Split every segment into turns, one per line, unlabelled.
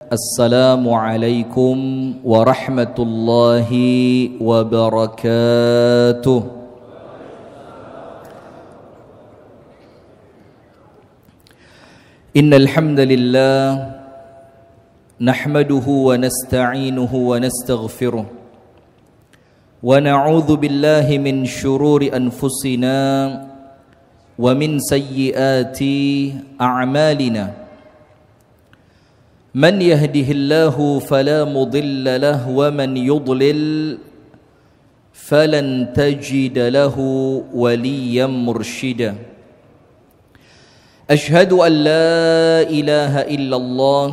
Assalamualaikum warahmatullahi wabarakatuh. Innal hamdalillah nahmaduhu wa nasta'inuhu wa nastaghfiruh wa na'udzu billahi min shururi anfusina wa min sayyiati a'malina. من يهده الله فلا مضل له ومن يضلل فلن تجد له وليا مرشدا أشهد أن لا إله إلا الله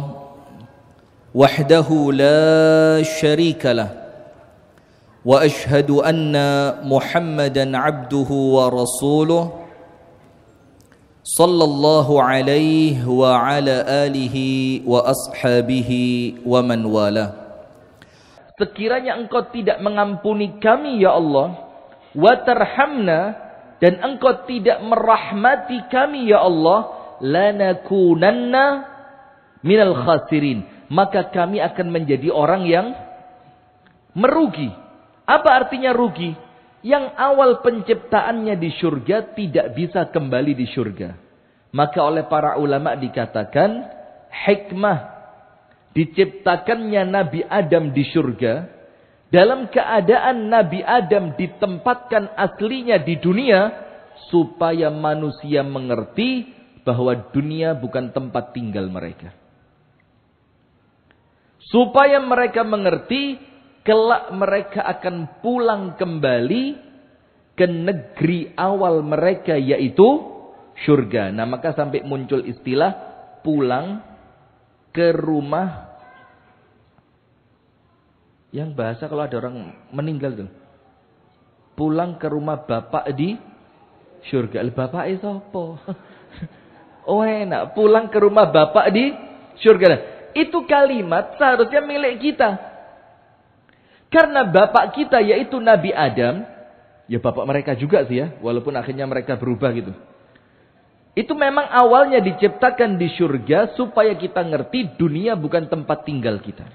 وحده لا شريك له وأشهد أن محمدا عبده ورسوله sallallahu alaihi wa ala alihi wa ashabihi wa man wala. Sekiranya engkau tidak mengampuni kami ya Allah, wa tarhamna, dan engkau tidak merahmati kami ya Allah, lanakunanna minal khasirin, maka kami akan menjadi orang yang merugi. Apa artinya rugi? Yang awal penciptaannya di surga tidak bisa kembali di surga. Maka oleh para ulama dikatakan hikmah diciptakannya Nabi Adam di surga dalam keadaan Nabi Adam ditempatkan aslinya di dunia supaya manusia mengerti bahwa dunia bukan tempat tinggal mereka. Supaya mereka mengerti kelak mereka akan pulang kembali ke negeri awal mereka, yaitu surga. Nah, maka sampai muncul istilah pulang ke rumah. Yang bahasa kalau ada orang meninggal tuh, pulang ke rumah bapak di surga. Bapak itu apa? Oh enak, pulang ke rumah bapak di surga. Nah, itu kalimat seharusnya milik kita. Karena bapak kita yaitu Nabi Adam, ya bapak mereka juga sih ya, walaupun akhirnya mereka berubah gitu. Itu memang awalnya diciptakan di surga supaya kita ngerti dunia bukan tempat tinggal kita.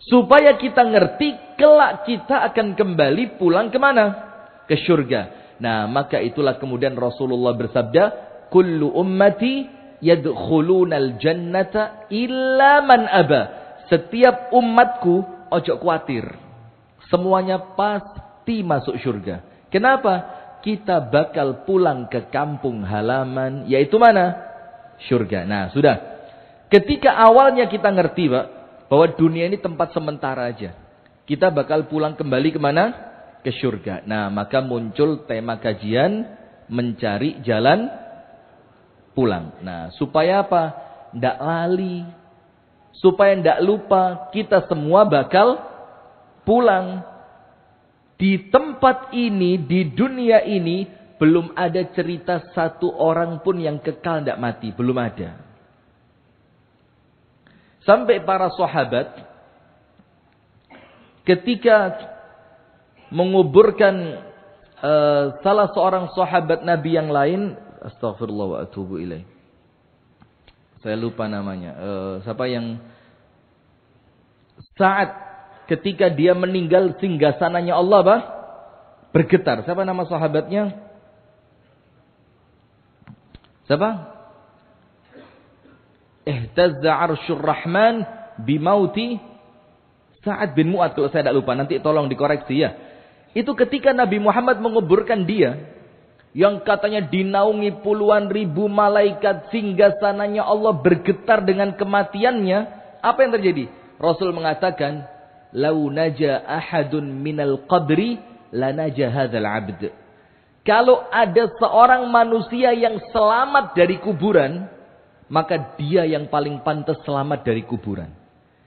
Supaya kita ngerti kelak kita akan kembali pulang kemana? Ke surga. Nah, maka itulah kemudian Rasulullah bersabda, kullu ummati yadkhulunal jannata illa man aba. Setiap umatku, ojo khawatir, semuanya pasti masuk surga. Kenapa? Kita bakal pulang ke kampung halaman, yaitu mana? Surga. Nah, sudah. Ketika awalnya kita ngerti, Pak, bahwa dunia ini tempat sementara aja. Kita bakal pulang kembali kemana? Ke surga. Nah, maka muncul tema kajian mencari jalan pulang. Nah, supaya apa? Ndak lali. Supaya tidak lupa, kita semua bakal pulang. Di tempat ini, di dunia ini, belum ada cerita satu orang pun yang kekal tidak mati. Belum ada. Sampai para sahabat, ketika menguburkan salah seorang sahabat Nabi yang lain, astagfirullah wa atubu ilaih. Saya lupa namanya. Siapa yang saat ketika dia meninggal singgasananya Allah bergetar. Siapa nama sahabatnya? Siapa? Ihtazza arsyur rahman bimauti Sa'ad bin Mu'ad kalau saya tidak lupa. Nanti tolong dikoreksi ya. Itu ketika Nabi Muhammad menguburkan dia, yang katanya dinaungi puluhan ribu malaikat, singgasananya Allah bergetar dengan kematiannya. Apa yang terjadi? Rasul mengatakan, "Lau naja ahadun minal qabri, la naja hadzal 'abd." Kalau ada seorang manusia yang selamat dari kuburan, maka dia yang paling pantas selamat dari kuburan.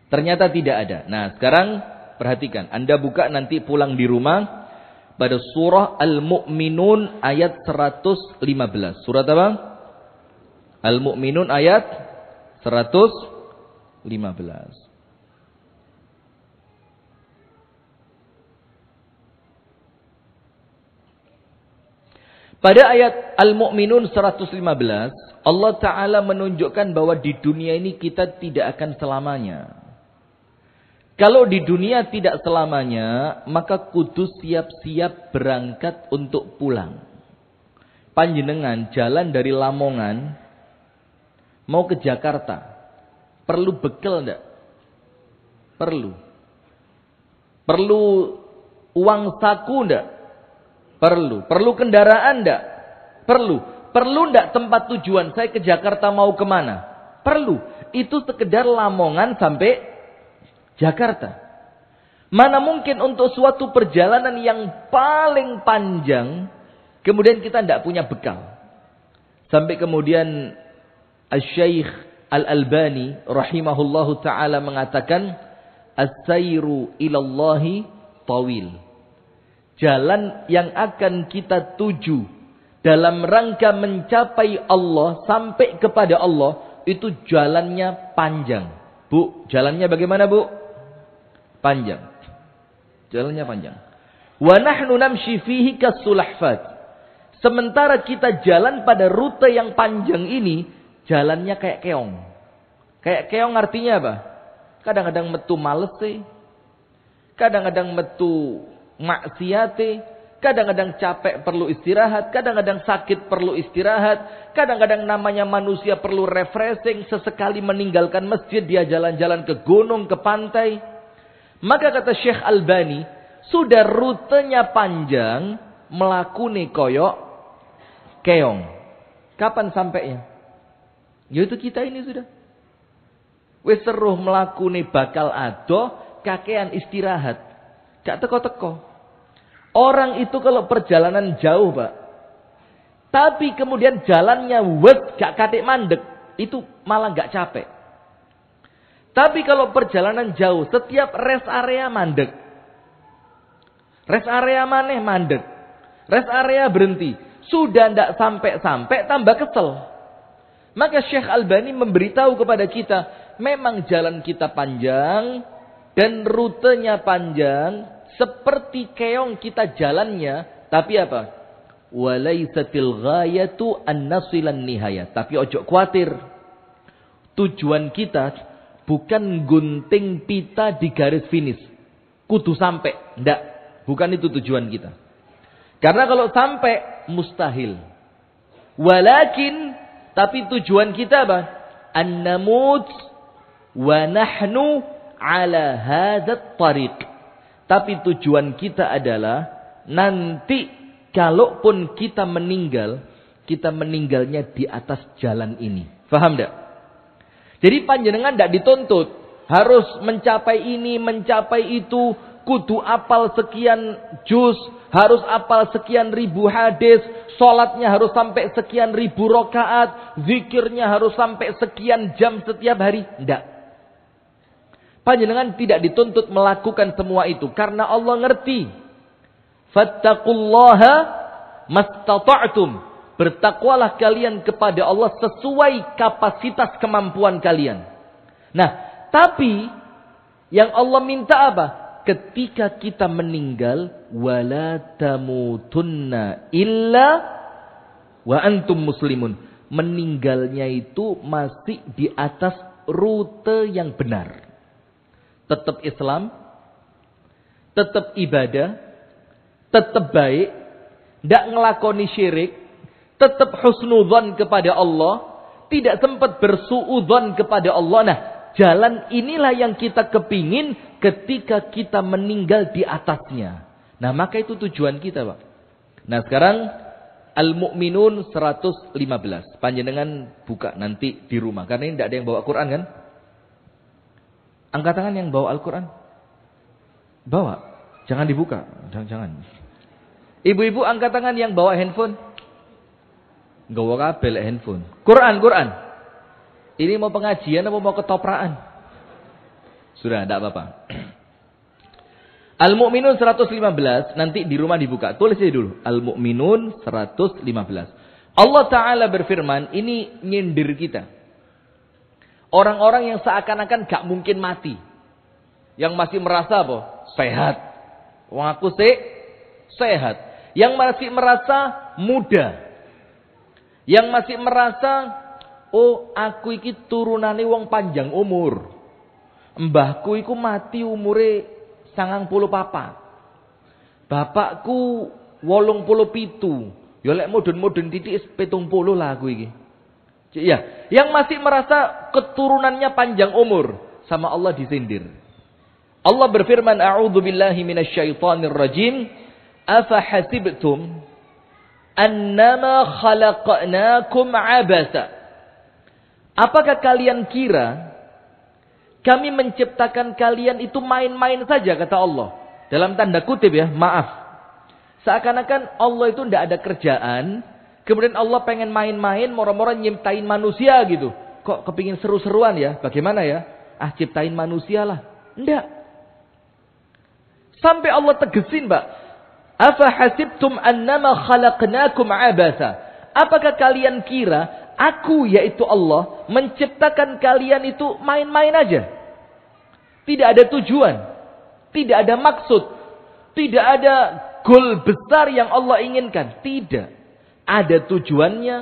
Ternyata tidak ada. Nah, sekarang perhatikan. Anda buka nanti pulang di rumah. Pada surah Al-Mu'minun ayat 115. Surat apa? Al-Mu'minun ayat 115. Pada ayat Al-Mu'minun 115, Allah Ta'ala menunjukkan bahwa di dunia ini kita tidak akan selamanya. Kalau di dunia tidak selamanya, maka kudu siap-siap berangkat untuk pulang. Panjenengan jalan dari Lamongan mau ke Jakarta, perlu bekal enggak? Perlu. Perlu uang saku enggak? Perlu. Perlu kendaraan enggak? Perlu. Perlu enggak tempat tujuan saya ke Jakarta mau kemana? Perlu. Itu sekedar Lamongan sampai Jakarta. Mana mungkin untuk suatu perjalanan yang paling panjang, kemudian kita tidak punya bekal. Sampai kemudian Al-Syeikh Al-Albani rahimahullahu ta'ala mengatakan, As-sayru ilallahi tawil. Jalan yang akan kita tuju dalam rangka mencapai Allah, sampai kepada Allah, itu jalannya panjang. Bu, jalannya bagaimana bu? Panjang. Jalannya panjang. Wa nahnu namshi fihi kasulahfat. Sementara kita jalan pada rute yang panjang ini, jalannya kayak keong. Kayak keong artinya apa? Kadang-kadang metu males sih. Kadang-kadang metu maksiate. Kadang-kadang capek perlu istirahat. Kadang-kadang sakit perlu istirahat. Kadang-kadang namanya manusia perlu refreshing. Sesekali meninggalkan masjid, dia jalan-jalan ke gunung, ke pantai. Maka kata Syekh Albani, sudah rutenya panjang, melakuni koyok keong. Kapan sampainya? Yaitu kita ini sudah. Wis seruh melakuni bakal ado, kakean istirahat. Gak teko-teko. Orang itu kalau perjalanan jauh, Pak. Tapi kemudian jalannya wet, gak katik mandek. Itu malah gak capek. Tapi kalau perjalanan jauh, setiap rest area mandek. Rest area maneh mandek. Rest area berhenti. Sudah ndak sampai-sampai tambah kesel. Maka Syekh Albani memberitahu kepada kita, memang jalan kita panjang dan rutenya panjang, seperti keong kita jalannya, tapi apa? Walaisatil ghayatu an-nasilan nihayah. Tapi ojo khawatir. Tujuan kita bukan gunting pita di garis finish. Kudu sampai. Ndak. Bukan itu tujuan kita. Karena kalau sampai, mustahil. Walakin, tapi tujuan kita apa? An-namut wa nahnu ala hadzat tariq. Tapi tujuan kita adalah, nanti kalaupun kita meninggal, kita meninggalnya di atas jalan ini. Faham tak? Jadi panjenengan tidak dituntut harus mencapai ini, mencapai itu, kudu apal sekian juz, harus apal sekian ribu hadis, sholatnya harus sampai sekian ribu rakaat, zikirnya harus sampai sekian jam setiap hari. Tidak. Panjenengan tidak dituntut melakukan semua itu karena Allah ngerti. Fattaqullaha mastata'tum. Bertakwalah kalian kepada Allah sesuai kapasitas kemampuan kalian. Nah, tapi yang Allah minta apa? Ketika kita meninggal, wala tamutunna illa wa antum muslimun. Meninggalnya itu masih di atas rute yang benar. Tetap Islam, tetap ibadah, tetap baik, tidak ngelakoni syirik, tetap husnudzon kepada Allah, tidak sempat bersuudzon kepada Allah. Nah, jalan inilah yang kita kepingin ketika kita meninggal di atasnya. Nah, maka itu tujuan kita, Pak. Nah, sekarang Al-Mu'minun 115. Panjenengan buka nanti di rumah. Karena ini tidak ada yang bawa Quran kan? Angkat tangan yang bawa Al-Quran. Bawa. Jangan dibuka. Jangan. Ibu-ibu angkat tangan yang bawa handphone. Gawa kabel handphone. Quran. Ini mau pengajian atau mau ketopraan? Sudah, tidak apa-apa. Al-Mu'minun 115. Nanti di rumah dibuka. Tulis aja dulu. Al-Mu'minun 115. Allah Ta'ala berfirman. Ini nyindir kita. Orang-orang yang seakan-akan gak mungkin mati. Yang masih merasa apa? Sehat. Wong aku sehat. Yang masih merasa muda. Yang masih merasa Oh, aku iki turunane wong panjang umur. Mbahku iku mati umure 94. Bapakku 87. Ya lek mudun-mudun titik 70 lah aku iki. Ya, yang masih merasa keturunannya panjang umur sama Allah disindir. Allah berfirman, "A'udzu billahi minasyaitonir rajim. Afa hasibtum annama khalaqnakum 'abasa." Apakah kalian kira kami menciptakan kalian itu main-main saja, kata Allah. Dalam tanda kutip ya, maaf. Seakan-akan Allah itu tidak ada kerjaan. Kemudian Allah pengen main-main, moro-moro nyiptain manusia gitu. Kok kepingin seru-seruan ya? Bagaimana ya? Ah, ciptain manusia lah. Enggak. Sampai Allah tegesin, Pak. Afa hasibtum annama khalaqnakum abasa. Apakah kalian kira aku, yaitu Allah, menciptakan kalian itu main-main aja? Tidak ada tujuan. Tidak ada maksud. Tidak ada goal besar yang Allah inginkan. Tidak. Ada tujuannya.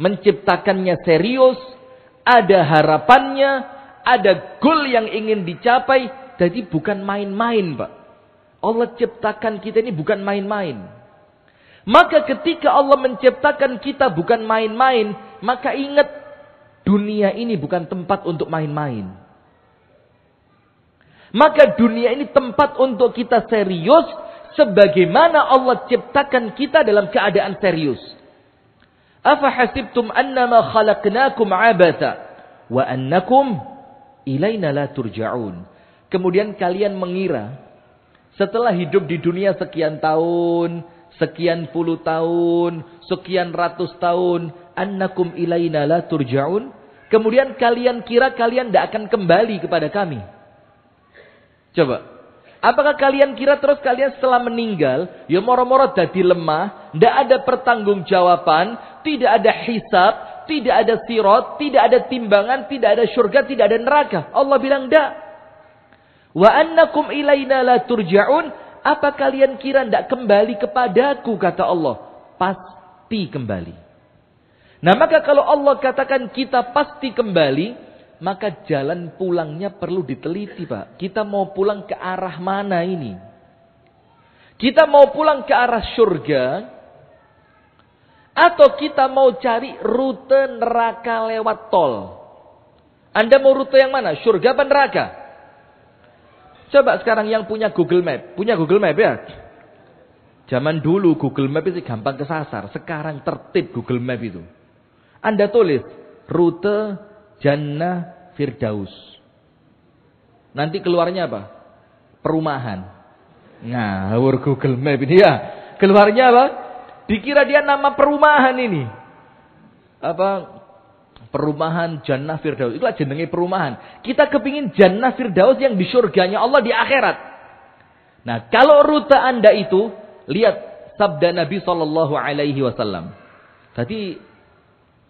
Menciptakannya serius. Ada harapannya. Ada goal yang ingin dicapai. Jadi bukan main-main, Pak. Allah ciptakan kita ini bukan main-main. Maka ketika Allah menciptakan kita bukan main-main, maka ingat, dunia ini bukan tempat untuk main-main. Maka dunia ini tempat untuk kita serius, sebagaimana Allah ciptakan kita dalam keadaan serius. Afa hasibtum annama khalaqnakum abasa wa annakum ilaina la turja'un. Kemudian kalian mengira setelah hidup di dunia sekian tahun, sekian puluh tahun, sekian ratus tahun, annakum ilaina la turja'un. Kemudian kalian kira kalian tidak akan kembali kepada kami. Coba. Apakah kalian kira terus kalian setelah meninggal, ya moro-moro dadi lemah, tidak ada pertanggungjawaban, tidak ada hisab, tidak ada sirat, tidak ada timbangan, tidak ada surga, tidak ada neraka. Allah bilang tidak. Wa annakum ilaina la turja'un. Apa kalian kira tidak kembali kepadaku, kata Allah? Pasti kembali. Nah, maka kalau Allah katakan kita pasti kembali, maka jalan pulangnya perlu diteliti, Pak. Kita mau pulang ke arah mana ini? Kita mau pulang ke arah surga, atau kita mau cari rute neraka lewat tol? Anda mau rute yang mana? Surga apa neraka? Coba sekarang yang punya Google Map. Punya Google Map ya? Zaman dulu Google Map itu gampang kesasar. Sekarang tertib Google Map itu. Anda tulis rute Jannah Firdaus. Nanti keluarnya apa? Perumahan. Ngawur Google Map ini ya. Keluarnya apa? Dikira dia nama perumahan ini. Apa? Perumahan Jannah Firdaus. Itulah jenenge perumahan. Kita kepingin Jannah Firdaus yang di surganya Allah di akhirat. Nah, kalau rute Anda itu, lihat sabda Nabi SAW. Tadi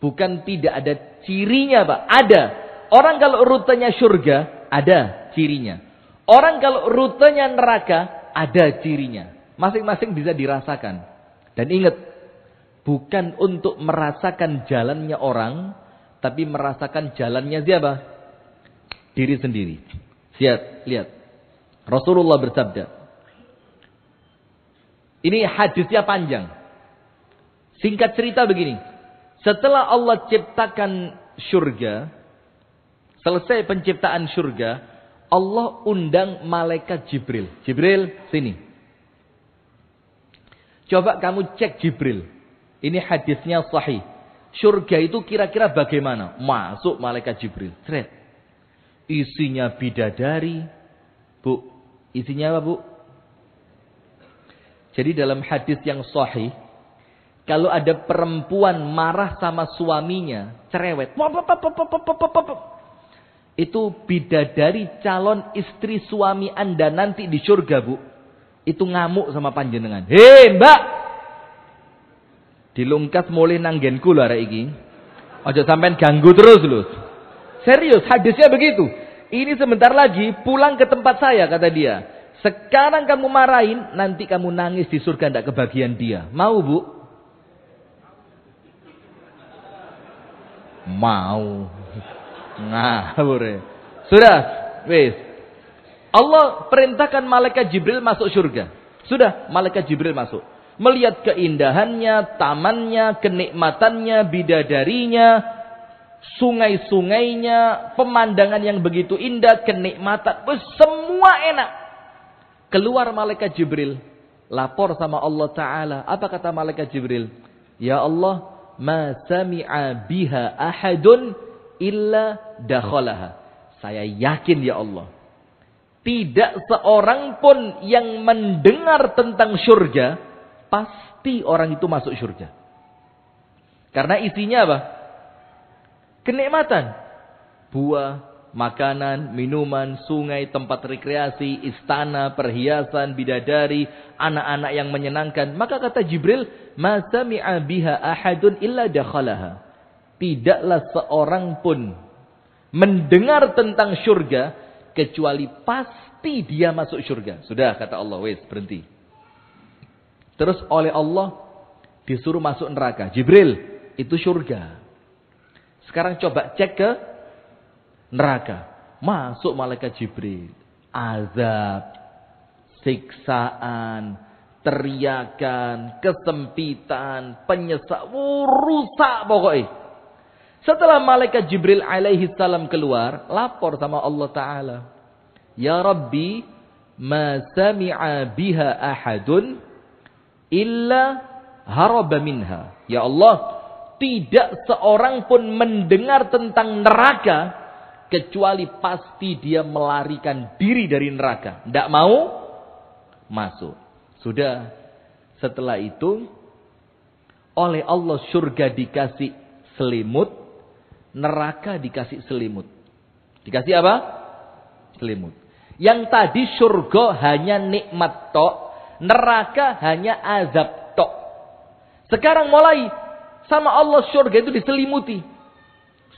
bukan tidak ada cirinya, Pak. Ada. Orang kalau rutenya surga, ada cirinya. Orang kalau rutenya neraka, ada cirinya. Masing-masing bisa dirasakan. Dan ingat, bukan untuk merasakan jalannya orang, tapi merasakan jalannya siapa? Diri sendiri. Lihat. Rasulullah bersabda. Ini hadisnya panjang. Singkat cerita begini. Setelah Allah ciptakan surga, selesai penciptaan surga, Allah undang malaikat Jibril. Jibril, sini. Coba kamu cek Jibril. Ini hadisnya sahih. Surga itu kira-kira bagaimana? Masuk malaikat Jibril. Seret. Isinya bidadari. Bu, isinya apa, Bu? Jadi dalam hadis yang sahih, kalau ada perempuan marah sama suaminya, cerewet. Itu bidadari calon istri suami Anda nanti di surga, Bu. Itu ngamuk sama panjenengan. Hei, Mbak! Dilungkas mulai nanggenku lho arek iki. Aja sampean ganggu terus lho. Serius, hadisnya begitu. Ini sebentar lagi pulang ke tempat saya, kata dia. Sekarang kamu marahin, nanti kamu nangis di surga ndak kebagian dia. Mau, Bu? Mau. Ngawur. Sudah, wis. Allah perintahkan malaikat Jibril masuk surga. Sudah, malaikat Jibril masuk. Melihat keindahannya, tamannya, kenikmatannya, bidadarinya, sungai-sungainya, pemandangan yang begitu indah, kenikmatan, semua enak. Keluar malaikat Jibril, lapor sama Allah Ta'ala. Apa kata malaikat Jibril? Ya Allah, ma sami'a biha ahadun illa dakhalaha. Saya yakin ya Allah, tidak seorang pun yang mendengar tentang surga, pasti orang itu masuk surga. Karena isinya apa? Kenikmatan. Buah, makanan, minuman, sungai, tempat rekreasi, istana, perhiasan, bidadari, anak-anak yang menyenangkan. Maka kata Jibril, ma sami'a biha ahadun illa dakhalaha. Tidaklah seorang pun mendengar tentang surga kecuali pasti dia masuk surga. Sudah, kata Allah, wes berhenti. Terus oleh Allah disuruh masuk neraka. Jibril, itu surga. Sekarang coba cek ke neraka. Masuk malaikat Jibril. Azab, siksaan, teriakan, kesempitan, penyesal, rusak pokoknya. Setelah malaikat Jibril alaihi salam keluar, lapor sama Allah Ta'ala. Ya Rabbi, ma sami'a biha ahadun illa haraba minha. Ya Allah, tidak seorang pun mendengar tentang neraka kecuali pasti dia melarikan diri dari neraka. Tidak mau masuk. Sudah, setelah itu oleh Allah surga dikasih selimut, neraka dikasih selimut. Dikasih apa? Selimut. Yang tadi surga hanya nikmat tok, neraka hanya azab tok. Sekarang mulai sama Allah surga itu diselimuti.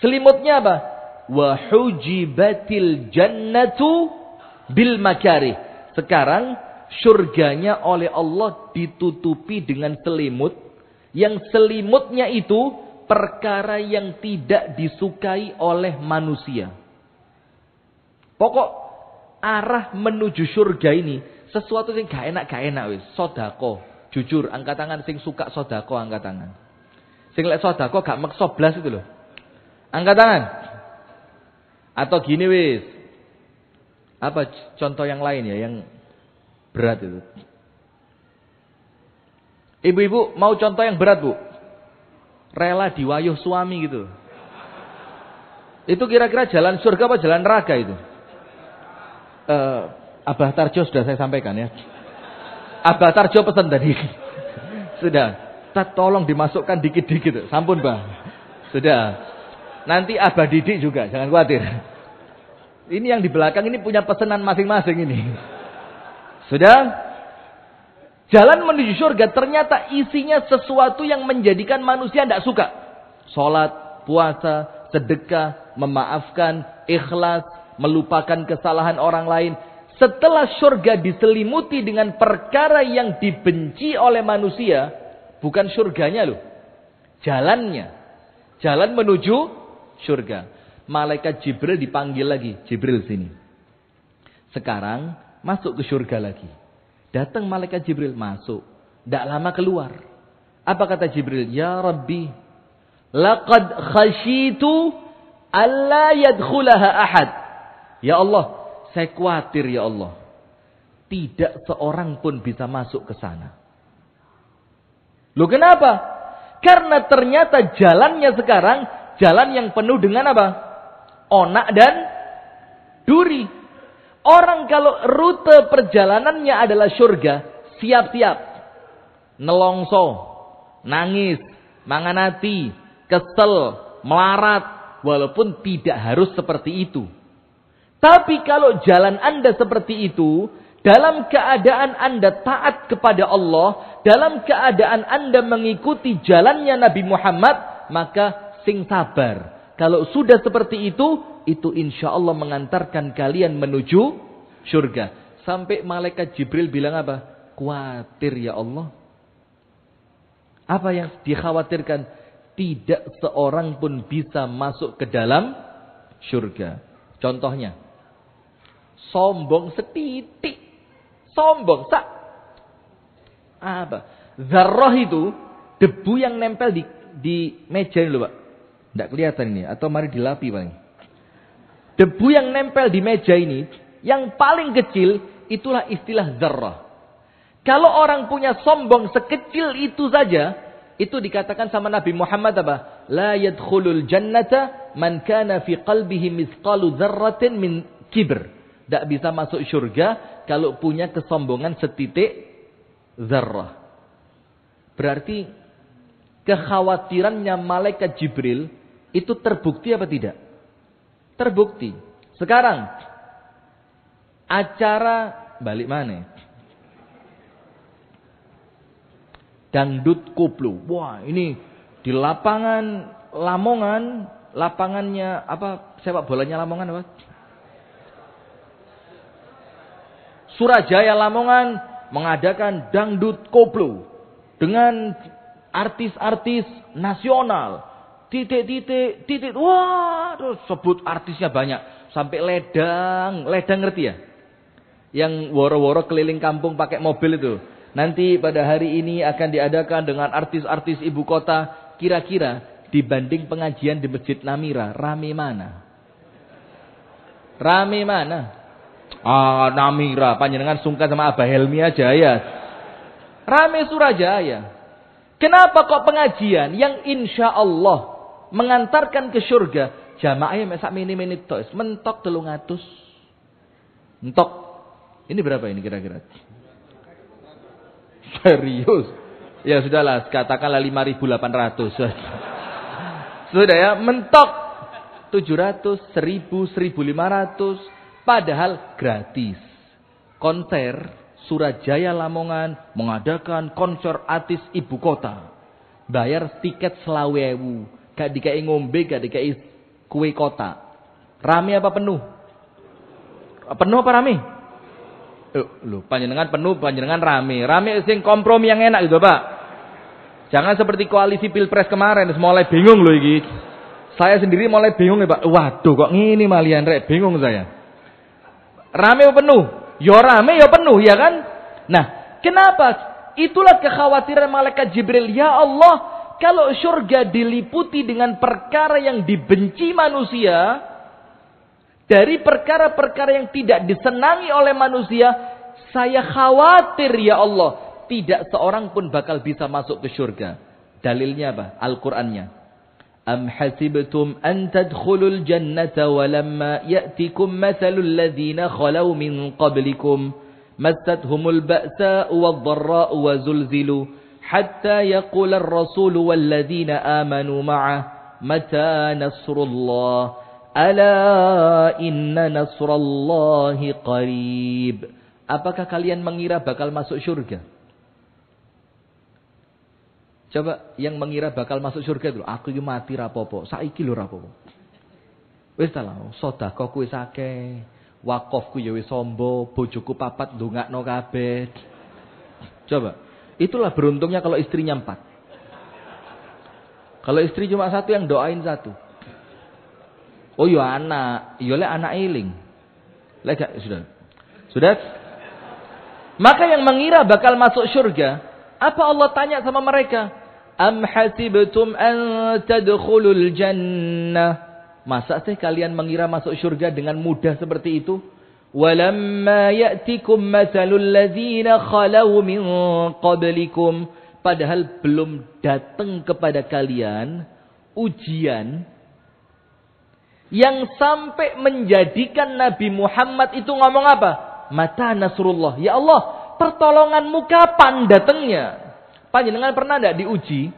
Selimutnya apa? Wa hujibatil jannatu bil makarih. Sekarang surganya oleh Allah ditutupi dengan selimut. Yang selimutnya itu perkara yang tidak disukai oleh manusia. Pokok arah menuju surga ini sesuatu yang gak enak wis. Sodako, jujur, angkat tangan sing suka sodako, angkat tangan. Sing lek sodako gak maksa blas itu loh. Angkat tangan. Atau gini wis. Apa contoh yang lain ya yang berat itu? Ibu-ibu mau contoh yang berat, Bu? Rela diwayuh suami gitu. Itu kira-kira jalan surga apa jalan neraka itu? Abah Tarjo sudah saya sampaikan ya. Abah Tarjo pesan tadi. Sudah. Tolong dimasukkan dikit-dikit. Sampun Bang. Sudah. Nanti Abah Didik juga. Jangan khawatir. Ini yang di belakang ini punya pesanan masing-masing ini. Sudah. Jalan menuju surga ternyata isinya sesuatu yang menjadikan manusia tidak suka. Sholat, puasa, sedekah, memaafkan, ikhlas, melupakan kesalahan orang lain. Setelah surga diselimuti dengan perkara yang dibenci oleh manusia, bukan surganya loh, jalannya. Jalan menuju surga. Malaikat Jibril dipanggil lagi. Jibril sini. Sekarang masuk ke surga lagi. Datang malaikat Jibril masuk. Tidak lama keluar. Apa kata Jibril? Ya Rabbi, laqad khasyitu alla yadkhulaha ahad. Ya Allah, saya khawatir ya Allah. Tidak seorang pun bisa masuk ke sana. Loh kenapa? Karena ternyata jalannya sekarang jalan yang penuh dengan apa? Onak dan duri. Orang kalau rute perjalanannya adalah surga, siap-siap. Nelongso, nangis, manganati, kesel, melarat. Walaupun tidak harus seperti itu. Tapi kalau jalan Anda seperti itu, dalam keadaan Anda taat kepada Allah, dalam keadaan Anda mengikuti jalannya Nabi Muhammad, maka sing sabar. Kalau sudah seperti itu insya Allah mengantarkan kalian menuju surga. Sampai malaikat Jibril bilang apa? Khawatir ya Allah. Apa yang dikhawatirkan? tidak seorang pun bisa masuk ke dalam surga. Contohnya, sombong setitik. Sombong, apa? Zarrah itu debu yang nempel di meja ini loh Pak. Tidak kelihatan ini, atau mari dilapi paling. Debu yang nempel di meja ini, yang paling kecil, itulah istilah zarrah. Kalau orang punya sombong sekecil itu saja, itu dikatakan sama Nabi Muhammad apa? La yadkhulul jannata man kana fi qalbihi mithqalu dzarratin min kibr. Tidak bisa masuk surga kalau punya kesombongan setitik zarrah. Berarti kekhawatirannya malaikat Jibril itu terbukti apa tidak? Terbukti. Sekarang acara balik mana? Dangdut koplo. Wah, ini di lapangan Lamongan, lapangannya apa? Sepak bolanya Lamongan apa? Surajaya Lamongan mengadakan dangdut koplo dengan artis-artis nasional. Titik. Wah, terus sebut artisnya banyak. Sampai ledang ngerti ya? Yang woro-woro keliling kampung pakai mobil itu. Nanti pada hari ini akan diadakan dengan artis-artis ibu kota. Kira-kira dibanding pengajian di Masjid Namira, rame mana? Rame mana? Namira, panjenengan sungkan sama Abah Helmi aja ya. Rame Surajaya. Kenapa kok pengajian yang insya Allah mengantarkan ke surga, jamaahnya mesak mini-mini tos, mentok 300. Mentok. Ini berapa ini kira-kira? Serius? Ya sudahlah, katakanlah 5.800. Sudah ya, mentok 700, 1.000, 1.500, padahal gratis. Konser Surajaya Lamongan mengadakan konser artis ibu kota. Bayar tiket 20.000, gak dikai ngombe, gak dikai kue kota. Rame apa penuh? Penuh apa rame? Loh, panjenengan penuh, panjenengan rame. Rame sing kompromi yang enak gitu, Pak. Jangan seperti koalisi Pilpres kemarin, mulai bingung loh iki. Saya sendiri mulai bingung ya, Pak. Waduh, kok ngini malian rek, bingung saya. Rame apa penuh? Ya rame, ya penuh, ya kan? Nah, kenapa? Itulah kekhawatiran malaikat Jibril. Ya Allah, kalau surga diliputi dengan perkara yang dibenci manusia, dari perkara-perkara yang tidak disenangi oleh manusia, saya khawatir ya Allah, tidak seorang pun bakal bisa masuk ke surga. Dalilnya apa? Al-Qur'annya. Am hasibtum an tadkhulul jannata walamma ya'tikum mathalul ladzina khalau min qablikum massathumul ba'sa'u wadh-dharra'u wa zulzilu hatta yaqula ar-rasulu wal ladzina amanu ma'ah mata nasrullah. Ala inna nasrallahi qarib. Apakah kalian mengira bakal masuk surga? Coba yang mengira bakal masuk surga itu, aku iki mati rapopo, saiki lho rapopo. Wis ta lah, sedekahku wis akeh, wakofku ya wis sombo, bojoku 4 ndongakno kabeh. Coba, itulah beruntungnya kalau istrinya 4. Kalau istri cuma 1 yang doain 1. Oh ya anak, iya lek anak eling. Lek sudah. Sudah? Maka yang mengira bakal masuk surga, apa Allah tanya sama mereka? Am hasibtum an tadkhulul jannah? Masa sih kalian mengira masuk surga dengan mudah seperti itu? Walamma ya'tikum mathalul ladzina khalau min qablikum. Padahal belum datang kepada kalian ujian yang sampai menjadikan Nabi Muhammad itu ngomong apa? Mata nasrullah. Ya Allah, pertolonganmu kapan datangnya? Panjenengan pernah tidak diuji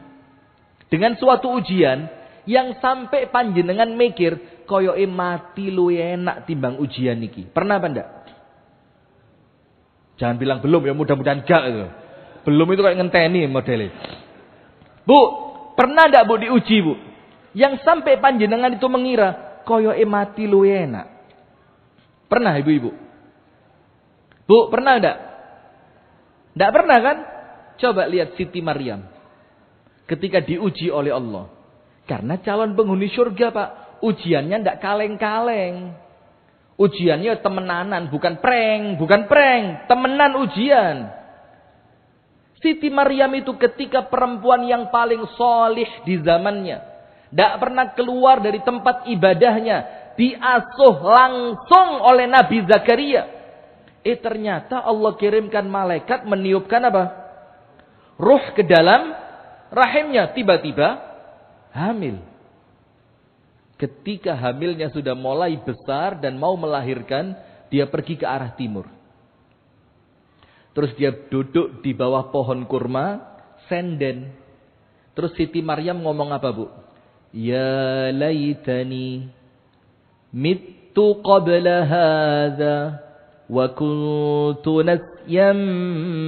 dengan suatu ujian yang sampai panjenengan mikir koyoke mati lu enak timbang ujian niki? Pernah apa enggak? Jangan bilang belum ya, mudah-mudahan enggak itu. Belum itu kayak ngenteni modelnya. Bu, pernah enggak Bu diuji, Bu? Yang sampai panjenengan itu mengira koyoke mati lu enak. Pernah ibu-ibu? Bu, pernah enggak? Enggak pernah kan? Coba lihat Siti Maryam. Ketika diuji oleh Allah. Karena calon penghuni surga, Pak, ujiannya ndak kaleng-kaleng. Ujiannya temenanan, bukan prank, temenan ujian. Siti Maryam itu ketika perempuan yang paling solih di zamannya, ndak pernah keluar dari tempat ibadahnya, diasuh langsung oleh Nabi Zakaria. Ternyata Allah kirimkan malaikat meniupkan apa? Ruh ke dalam rahimnya, tiba-tiba hamil. Ketika hamilnya sudah mulai besar dan mau melahirkan, dia pergi ke arah timur. Terus dia duduk di bawah pohon kurma, senden. Terus Siti Maryam ngomong apa, Bu? Ya laitani mittu qabla hadza wa kuntu nasyan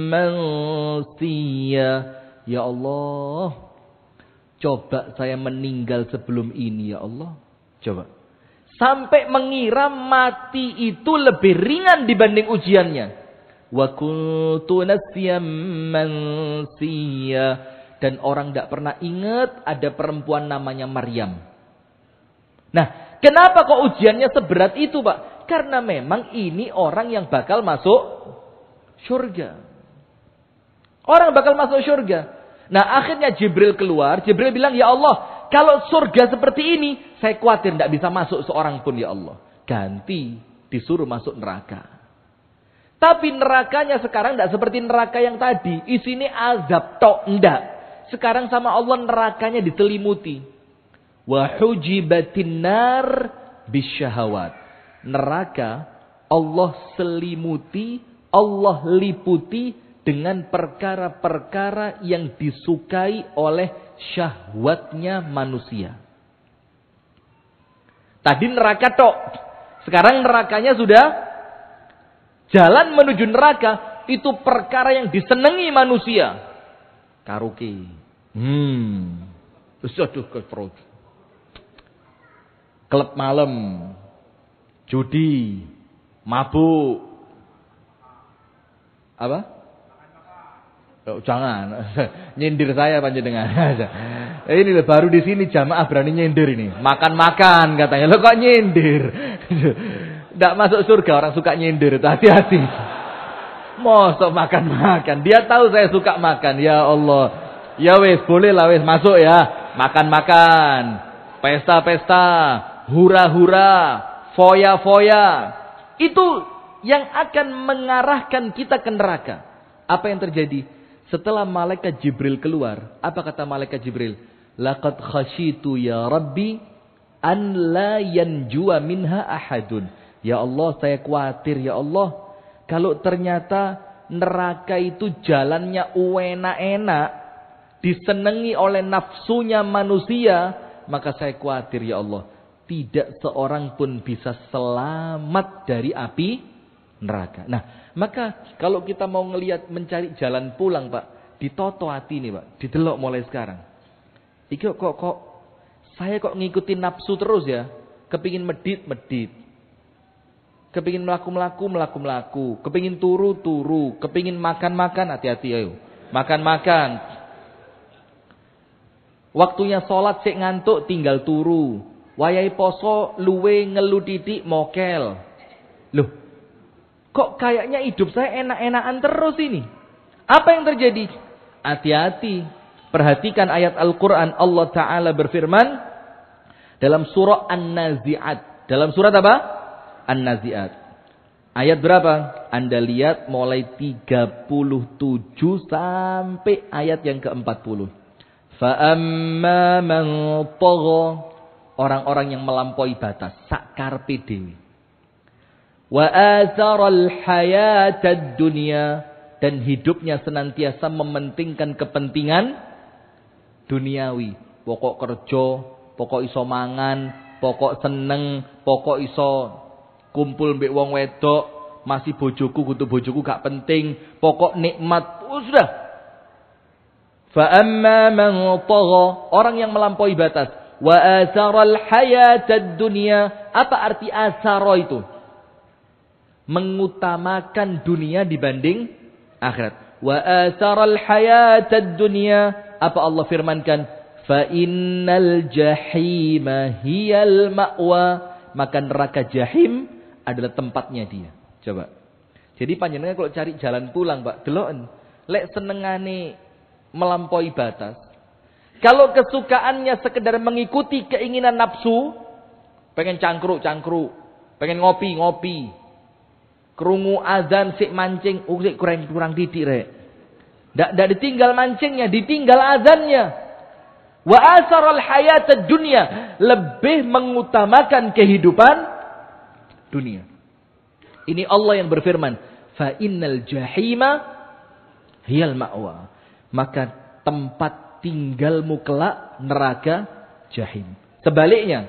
mansiya. Ya Allah, coba saya meninggal sebelum ini, ya Allah. Coba. Sampai mengira mati itu lebih ringan dibanding ujiannya. Wa kuntu nasyan mansiya. Dan orang tidak pernah ingat ada perempuan namanya Maryam. Nah, kenapa kok ujiannya seberat itu, Pak? Karena memang ini orang yang bakal masuk surga. Orang bakal masuk surga. Nah, akhirnya Jibril keluar. Jibril bilang, ya Allah, kalau surga seperti ini, saya khawatir tidak bisa masuk seorang pun, ya Allah. Ganti, disuruh masuk neraka. Tapi nerakanya sekarang tidak seperti neraka yang tadi. Isinya azab tok, enggak. Sekarang sama Allah nerakanya diselimuti. Wa hujibatin nar bisyahawat. Neraka Allah selimuti, Allah liputi dengan perkara-perkara yang disukai oleh syahwatnya manusia. Tadi neraka tok. Sekarang nerakanya sudah jalan menuju neraka. Itu perkara yang disenangi manusia. Karaoke. Aduh, klub malam. Judi. Mabuk. Apa? Oh, jangan. Nyindir saya panjenengan. Ini baru di sini jamaah berani nyindir ini. Makan-makan katanya. Lo kok nyindir? Tidak masuk surga orang suka nyindir. Hati-hati. Mosok makan-makan. Dia tahu saya suka makan. Ya Allah. Ya wes, boleh lah wes masuk ya. Makan-makan. Pesta-pesta. Hura-hura. Foya-foya. Itu yang akan mengarahkan kita ke neraka. Apa yang terjadi? Setelah malaikat Jibril keluar. Apa kata malaikat Jibril? Laqad khasyitu ya Rabbi an la yanjua minha ahadun. Ya Allah, saya khawatir ya Allah. Kalau ternyata neraka itu jalannya enak-enak. Disenangi oleh nafsunya manusia. Maka saya khawatir ya Allah. Tidak seorang pun bisa selamat dari api neraka. Nah, maka kalau kita mau mencari jalan pulang, Pak, ditoto hati nih, Pak, didelok mulai sekarang. Iki kok saya kok ngikutin nafsu terus ya? Kepingin medit. Kepingin melaku. Kepingin turu. Kepingin makan, hati-hati ayo. Makan. Waktunya sholat sik ngantuk tinggal turu. Wayai poso luwe ngelu titik mokel. Loh, kok kayaknya hidup saya enak-enakan terus ini? Apa yang terjadi? Hati-hati. Perhatikan ayat Al-Quran. Allah Ta'ala berfirman dalam surah An-Nazi'at. Dalam surat apa? An-Nazi'at. Ayat berapa? Anda lihat mulai 37 sampai ayat yang ke-40. Fa'amma man tagha. Orang-orang yang melampaui batas. Sakarpe dewi. Wa atharal hayatad dunya. Dan hidupnya senantiasa mementingkan kepentingan duniawi. Pokok kerja, pokok iso mangan, pokok seneng, pokok iso kumpul mbek wong wedok, masih bojoku kudu bojoku gak penting, pokok nikmat. Sudah. Fa amma man tagha, orang yang melampaui batas. Wa atharal hayatad dunya. Apa arti athara itu? Mengutamakan dunia dibanding akhirat. Wa atharal hayatad dunya. Apa Allah firmankan? fa innal jahima hiyal ma'wa, maka neraka jahim adalah tempatnya dia. Coba. Jadi panjenengan kalau cari jalan pulang, Pak, deloken. Lek senengane melampaui batas. Kalau kesukaannya sekedar mengikuti keinginan nafsu, pengen cangkruk, pengen ngopi, krungu azan sik mancing, sik kurang titik rek. Ndak ditinggal mancingnya, ditinggal azannya. Wa asaral hayatad dunya, lebih mengutamakan kehidupan dunia. Ini Allah yang berfirman, fa innal jahima hiyal ma'wa. Maka tempat tinggalmu kelak neraka jahim. Sebaliknya,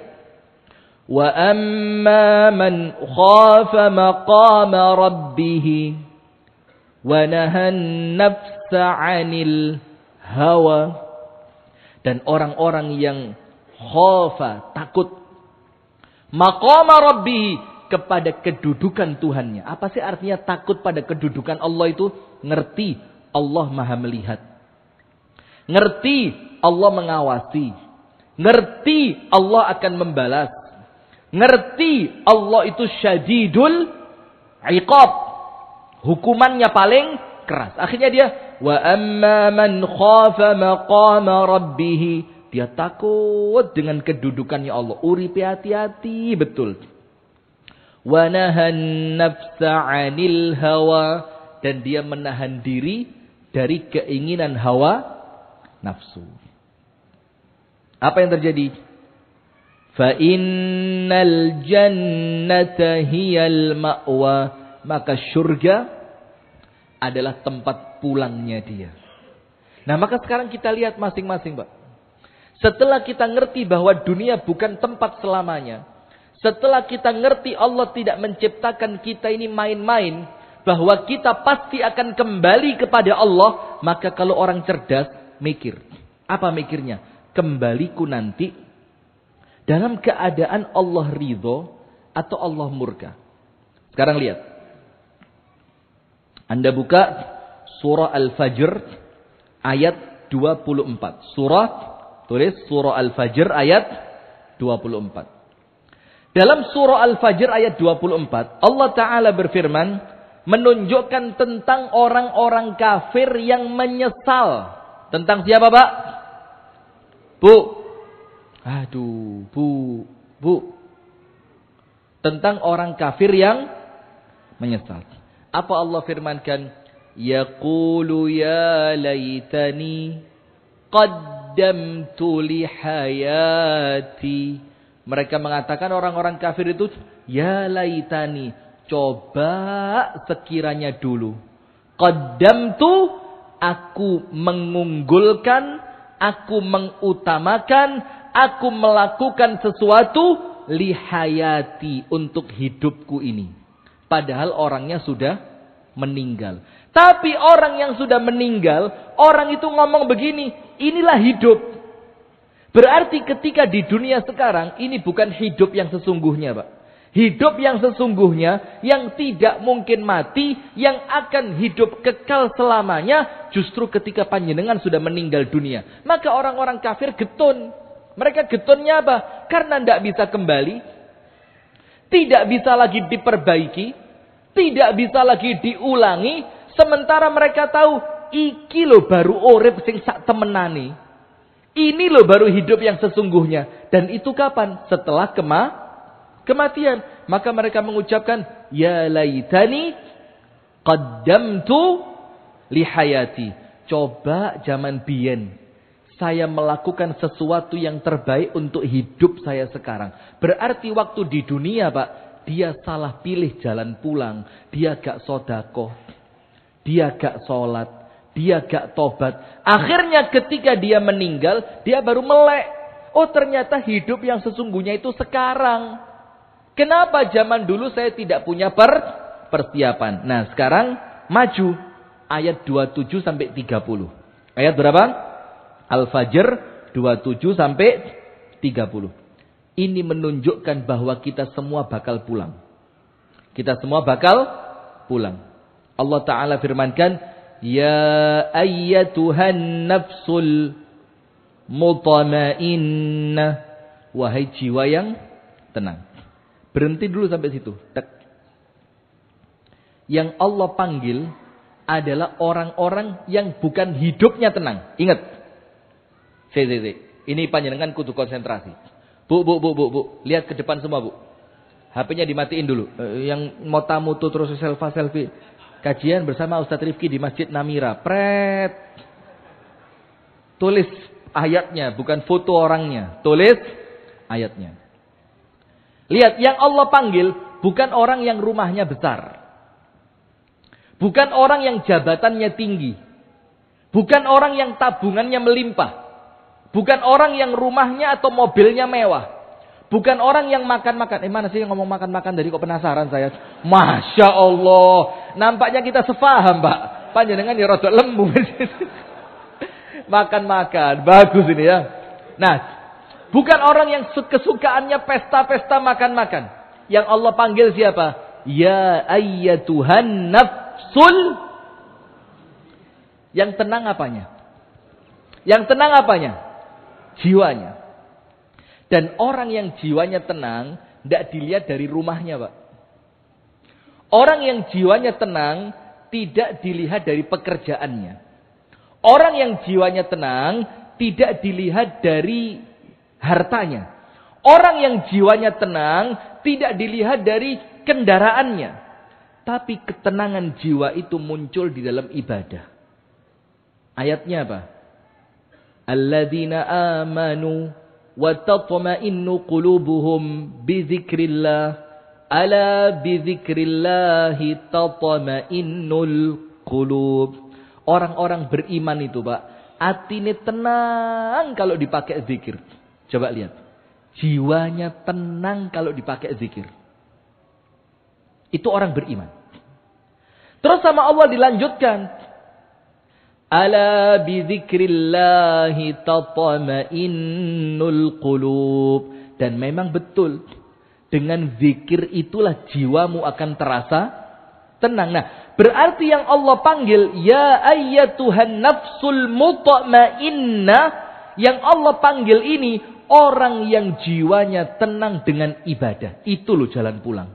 wa amma man khafa maqama rabbih wa nahan nafsa 'anil hawa. Dan orang-orang yang khafa, takut maqama rabbih, kepada kedudukan Tuhannya. Apa sih artinya takut pada kedudukan Allah itu? Ngerti Allah Maha melihat. Ngerti Allah mengawasi. Ngerti Allah akan membalas. Ngerti Allah itu syadidul iqab. Hukumannya paling keras. Akhirnya dia wa amma man khafa maqama rabbih. Dia takut dengan kedudukannya Allah. Uripe hati-hati betul. Wa nahan nafsa 'anil hawa, dan dia menahan diri dari keinginan hawa nafsu. Apa yang terjadi? Fa innal jannata hiyal ma'wa, maka surga adalah tempat pulangnya dia. Nah, maka sekarang kita lihat masing-masing, Pak. Setelah kita ngerti bahwa dunia bukan tempat selamanya, setelah kita ngerti Allah tidak menciptakan kita ini main-main, bahwa kita pasti akan kembali kepada Allah, maka kalau orang cerdas mikir. Apa mikirnya? Kembaliku nanti dalam keadaan Allah ridho atau Allah murka. Sekarang lihat. Anda buka surah Al-Fajr ayat 24. Tulis surah Al-Fajr ayat 24. Dalam surah Al-Fajr ayat 24, Allah Ta'ala berfirman, menunjukkan tentang orang-orang kafir yang menyesal. Tentang siapa, Pak? Bu. Aduh, Bu. Tentang orang kafir yang menyesal. Apa Allah firmankan? Yaqulu ya laitani qaddamtu li hayati. Mereka mengatakan orang-orang kafir itu, ya laitani, coba sekiranya dulu. Qaddamtu, aku mengunggulkan, aku mengutamakan, aku melakukan sesuatu lihayati, untuk hidupku ini. Padahal orangnya sudah meninggal. Tapi orang yang sudah meninggal, orang itu ngomong begini, inilah hidup. Berarti ketika di dunia sekarang, ini bukan hidup yang sesungguhnya, Pak. Hidup yang sesungguhnya, yang tidak mungkin mati, yang akan hidup kekal selamanya, justru ketika panjenengan sudah meninggal dunia. Maka orang-orang kafir getun. Mereka getunnya apa? Karena tidak bisa kembali. Tidak bisa lagi diperbaiki. Tidak bisa lagi diulangi. Sementara mereka tahu, iki lo baru urip sing sak temenane. Ini loh baru hidup yang sesungguhnya. Dan itu kapan? Setelah kematian. Maka mereka mengucapkan, ya laitani qaddamtu lihayati. Coba zaman biyen saya melakukan sesuatu yang terbaik untuk hidup saya sekarang. Berarti waktu di dunia, Pak, dia salah pilih jalan pulang. Dia gak sedekah. Dia gak sholat. Dia gak tobat. Akhirnya ketika dia meninggal, dia baru melek. Oh, ternyata hidup yang sesungguhnya itu sekarang. Kenapa zaman dulu saya tidak punya persiapan? Nah, sekarang maju. Ayat 27 sampai 30. Ayat berapa? Al-Fajr 27 sampai 30. Ini menunjukkan bahwa kita semua bakal pulang. Kita semua bakal pulang. Allah Ta'ala firmankan, ya ayyatuhan nafsul mutmainnah. Wahai jiwa yang tenang. Berhenti dulu sampai situ. Tek. Yang Allah panggil adalah orang-orang yang bukan hidupnya tenang. Ingat. Ini panjenengan kudu konsentrasi. Bu. Lihat ke depan semua, Bu. HP-nya dimatiin dulu. Yang mau tamu tuh terus selfie. Kajian bersama Ustadz Rifki di Masjid Namira. Pret. Tulis ayatnya, bukan foto orangnya. Tulis ayatnya. Lihat, yang Allah panggil bukan orang yang rumahnya besar. Bukan orang yang jabatannya tinggi. Bukan orang yang tabungannya melimpah. Bukan orang yang rumahnya atau mobilnya mewah. Bukan orang yang makan-makan. Mana sih yang ngomong makan-makan tadi, kok penasaran saya. Masya Allah. Nampaknya kita sefaham, Pak. Panjenengan ya rodok lembu. Makan-makan. Bagus ini ya. Nah, bukan orang yang kesukaannya pesta-pesta makan-makan. Yang Allah panggil siapa? Ya ayyatuhan nafsul. Yang tenang apanya? Yang tenang apanya? Jiwanya. Dan orang yang jiwanya tenang, tidak dilihat dari rumahnya, Pak. Orang yang jiwanya tenang, tidak dilihat dari pekerjaannya. Orang yang jiwanya tenang, tidak dilihat dari hartanya. Orang yang jiwanya tenang, tidak dilihat dari kendaraannya. Tapi ketenangan jiwa itu muncul di dalam ibadah. Ayatnya apa? Alladzina amanu wa tatma'innu qulubuhum bizikrillah. Ala bizikrillahi tatma'innul qulub. Orang-orang beriman itu, Pak, atine tenang kalau dipakai zikir. Coba lihat. Jiwanya tenang kalau dipakai zikir. Itu orang beriman. Terus sama Allah dilanjutkan. Ala bizikrillahi tatma'innul qulub. Dan memang betul. Dengan zikir itulah jiwamu akan terasa tenang. Nah, berarti yang Allah panggil, ya ayyatuhan nafsul mutmainnah. Yang Allah panggil ini, orang yang jiwanya tenang dengan ibadah. Itu loh jalan pulang.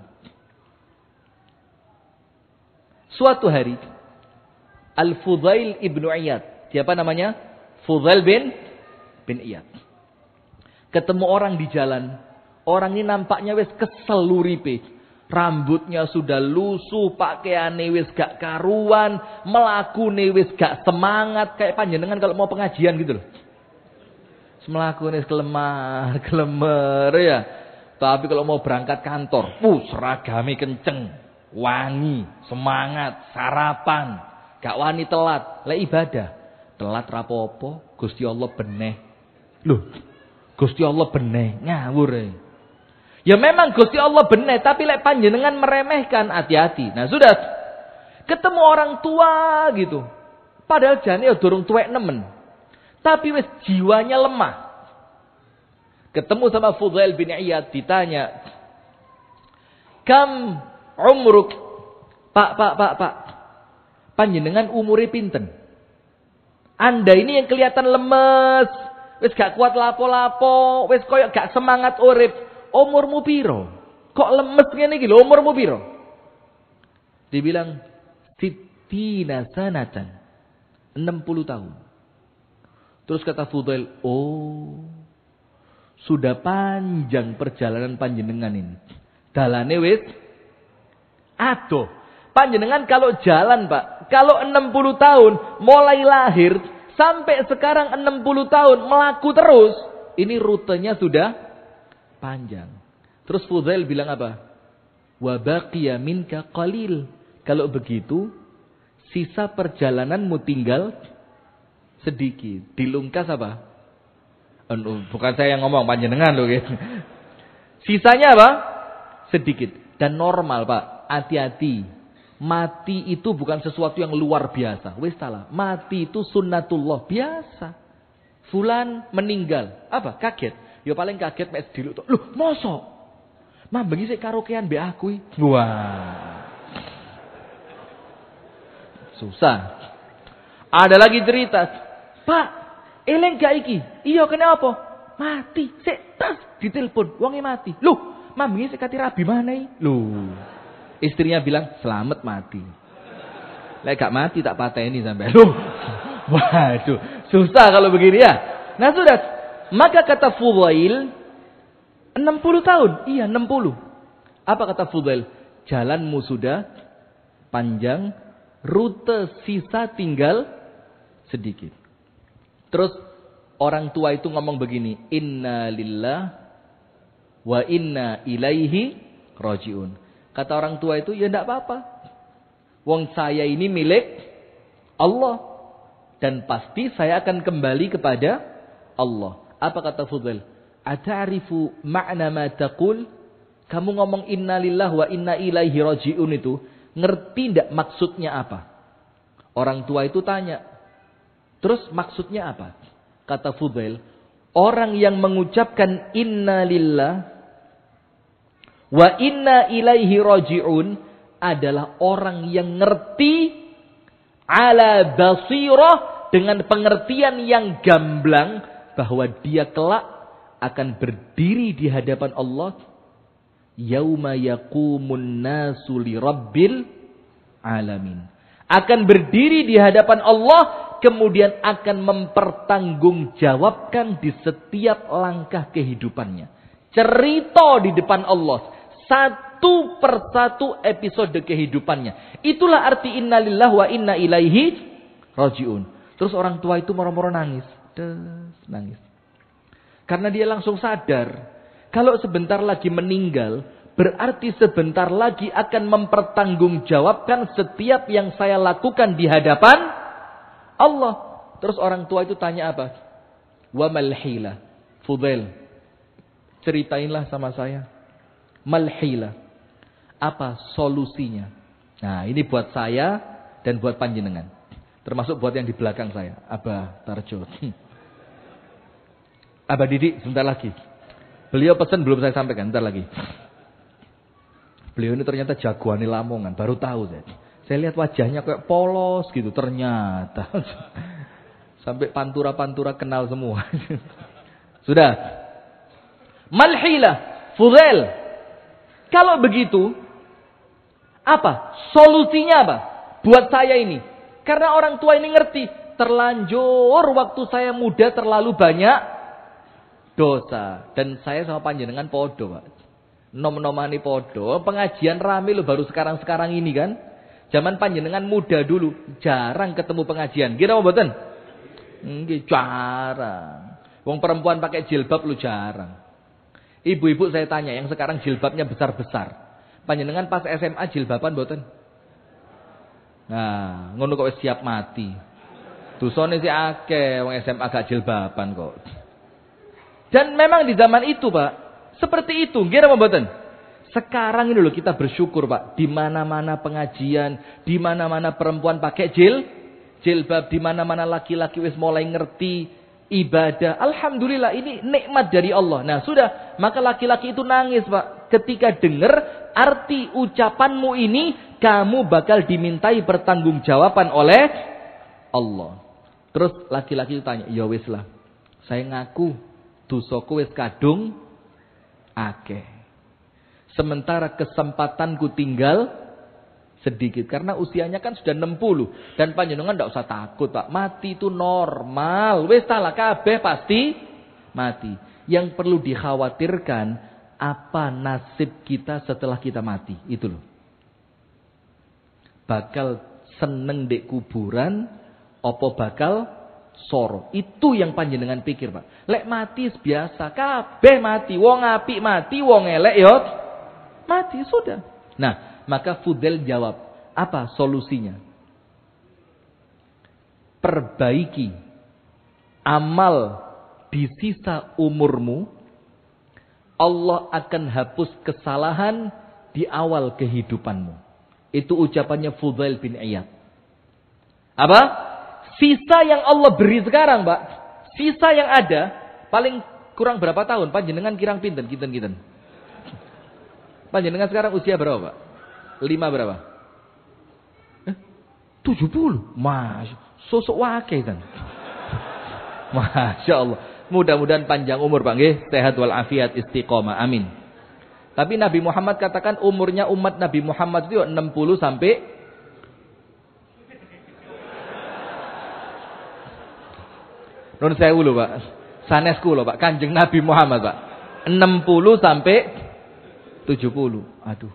Suatu hari, Al-Fudail ibnu Iyad. Siapa namanya? Fudail bin Iyad. Ketemu orang di jalan. Orang ini nampaknya wis kesel luripe. Rambutnya sudah lusuh, pakaiane wis gak karuan, melakune wis gak semangat. Kayak panjenengan kalau mau pengajian gitu loh. Melakune kelemar ya. Tapi kalau mau berangkat kantor, seragame kenceng, wangi, semangat, sarapan, gak wani telat. Lah ibadah, telat rapopo, Gusti Allah beneh. Loh, Gusti Allah beneh, ngawur ya. Ya memang Gusti Allah beneh, tapi lek panjenengan meremehkan, hati-hati. Nah sudah, ketemu orang tua gitu. Padahal jane ya durung tuwek nemen. Tapi wis jiwanya lemah. Ketemu sama Fudail bin Iyad, ditanya, Kam umruk? Pak. Panjenengan umure pinten? Anda ini yang kelihatan lemes, wis gak kuat lapo-lapo, wis koyo gak semangat urip. Umurmu piro? Kok lemes ngene iki lho, umurmu piro? Dibilang 60 sanatan. 60 tahun. Terus kata Fudail, sudah panjang perjalanan panjenengan ini. Dalane wis aduh. Panjenengan kalau jalan, Pak, kalau 60 tahun mulai lahir sampai sekarang 60 tahun melaku terus, ini rutenya sudah panjang. Terus Fudail bilang apa? Wa baqiya minka qalil. Kalau begitu, sisa perjalananmu tinggal sedikit. Dilungkas apa? Bukan saya yang ngomong, panjenengan loh gitu. Sisanya apa? Sedikit. Dan normal, Pak. Hati-hati. Mati itu bukan sesuatu yang luar biasa. Wis salah. Mati itu sunnatullah biasa. Fulan meninggal. Apa? Kaget. Ya paling kaget mes diluk. Loh, mosok? Mambengi sik karaokean mbek aku. Wah. Susah. Ada lagi cerita. Pak, Eling gak iki? Iya kenapa? Mati. Sik tas ditelepon, wonge mati. Loh, mami sik kati rabi maneh. Loh. Istrinya bilang, "Selamat mati." Lek gak mati tak pateni sampai. Loh. Waduh, susah kalau begini ya. Nah, sudah. Maka kata Fudail 60 tahun. Iya, 60. Apa kata Fudail? Jalanmu sudah panjang, rute sisa tinggal sedikit. Terus orang tua itu ngomong begini, "Inna lillah wa inna ilaihi rajiun." Kata orang tua itu, ya enggak apa-apa. Wong saya ini milik Allah. Dan pasti saya akan kembali kepada Allah. Apa kata Fudail? "Ata'rifu ma'na ma taqul?" Kamu ngomong inna lillah wa inna ilaihi rajiun itu, ngerti enggak maksudnya apa? Orang tua itu tanya. Terus maksudnya apa? Kata Fudail, orang yang mengucapkan inna lillah wa inna ilaihi raji'un adalah orang yang ngerti ala basirah dengan pengertian yang gamblang bahwa dia kelak akan berdiri di hadapan Allah yauma yaqumun nasu li rabbil alamin. Akan berdiri di hadapan Allah, kemudian akan mempertanggungjawabkan di setiap langkah kehidupannya. Cerita di depan Allah. Satu persatu episode kehidupannya. Itulah arti innalillah wa inna ilaihi rajiun. Terus orang tua itu moro-moro nangis. Nangis. Karena dia langsung sadar. Kalau sebentar lagi meninggal, berarti sebentar lagi akan mempertanggungjawabkan setiap yang saya lakukan di hadapan Allah. Terus orang tua itu tanya apa? Wa malhila. Fudail, ceritainlah sama saya. Malhila. Apa solusinya? Nah, ini buat saya dan buat panjenengan. Termasuk buat yang di belakang saya. Abah Tarjo. Abah Didik, sebentar lagi. Beliau pesan belum saya sampaikan, sebentar lagi. Beliau ini ternyata jagoan di Lamongan, baru tahu saya. Saya lihat wajahnya kayak polos gitu, ternyata. Sampai pantura-pantura kenal semua. Sudah. Malhilah, Fudail. Kalau begitu, apa? Solusinya apa? Buat saya ini. Karena orang tua ini ngerti, terlanjur waktu saya muda terlalu banyak dosa. Dan saya sama panjenengan podo, Pak. Nom-nomani podo, pengajian rame lo baru sekarang-sekarang ini kan. Zaman panjenengan muda dulu, jarang ketemu pengajian. Kira apa mboten? Nggih, jarang. Wong perempuan pakai jilbab lu jarang. Ibu-ibu saya tanya, yang sekarang jilbabnya besar-besar. Panjenengan pas SMA jilbaban mboten? Nah, ngono kok wis siap mati. Dosane sih akeh wong SMA gak jilbaban kok. Dan memang di zaman itu, Pak, seperti itu, kira apa mboten? Sekarang ini loh kita bersyukur, Pak. Di mana-mana pengajian, di mana-mana perempuan pakai jilbab, di mana-mana laki-laki wis mulai ngerti ibadah. Alhamdulillah, ini nikmat dari Allah. Nah, sudah, maka laki-laki itu nangis, Pak. Ketika dengar arti ucapanmu ini, kamu bakal dimintai pertanggungjawaban oleh Allah. Terus laki-laki itu tanya, "Ya wis lah. Saya ngaku dosaku wis kadung akeh. Sementara kesempatanku tinggal sedikit. Karena usianya kan sudah 60. Dan panjenengan tidak usah takut, Pak. Mati itu normal. Wis salah kabeh pasti mati. Yang perlu dikhawatirkan, apa nasib kita setelah kita mati. Itu loh. Bakal seneng di kuburan, apa bakal soro. Itu yang panjenengan pikir, Pak. Lek mati biasa, kabeh mati. Wong apik mati, wong elek yo mati, sudah. Nah, maka Fudail jawab, apa solusinya? Perbaiki amal di sisa umurmu. Allah akan hapus kesalahan di awal kehidupanmu. Itu ucapannya Fudail bin Iyad. Apa? Sisa yang Allah beri sekarang, Pak. Sisa yang ada, paling kurang berapa tahun? Panjenengan kirang pinten, kinten. Panjenengan sekarang usia berapa, Pak? 5 berapa? 70. Mas, sosok wakil kan. Masya Allah. Mudah-mudahan panjang umur Pak nggih, sehat walafiat istiqomah. Amin. Tapi Nabi Muhammad katakan umurnya umat Nabi Muhammad itu 60 sampai Nun sewu lho Pak. Sanesku lho Pak, Kanjeng Nabi Muhammad Pak. 60 sampai 70. Aduh.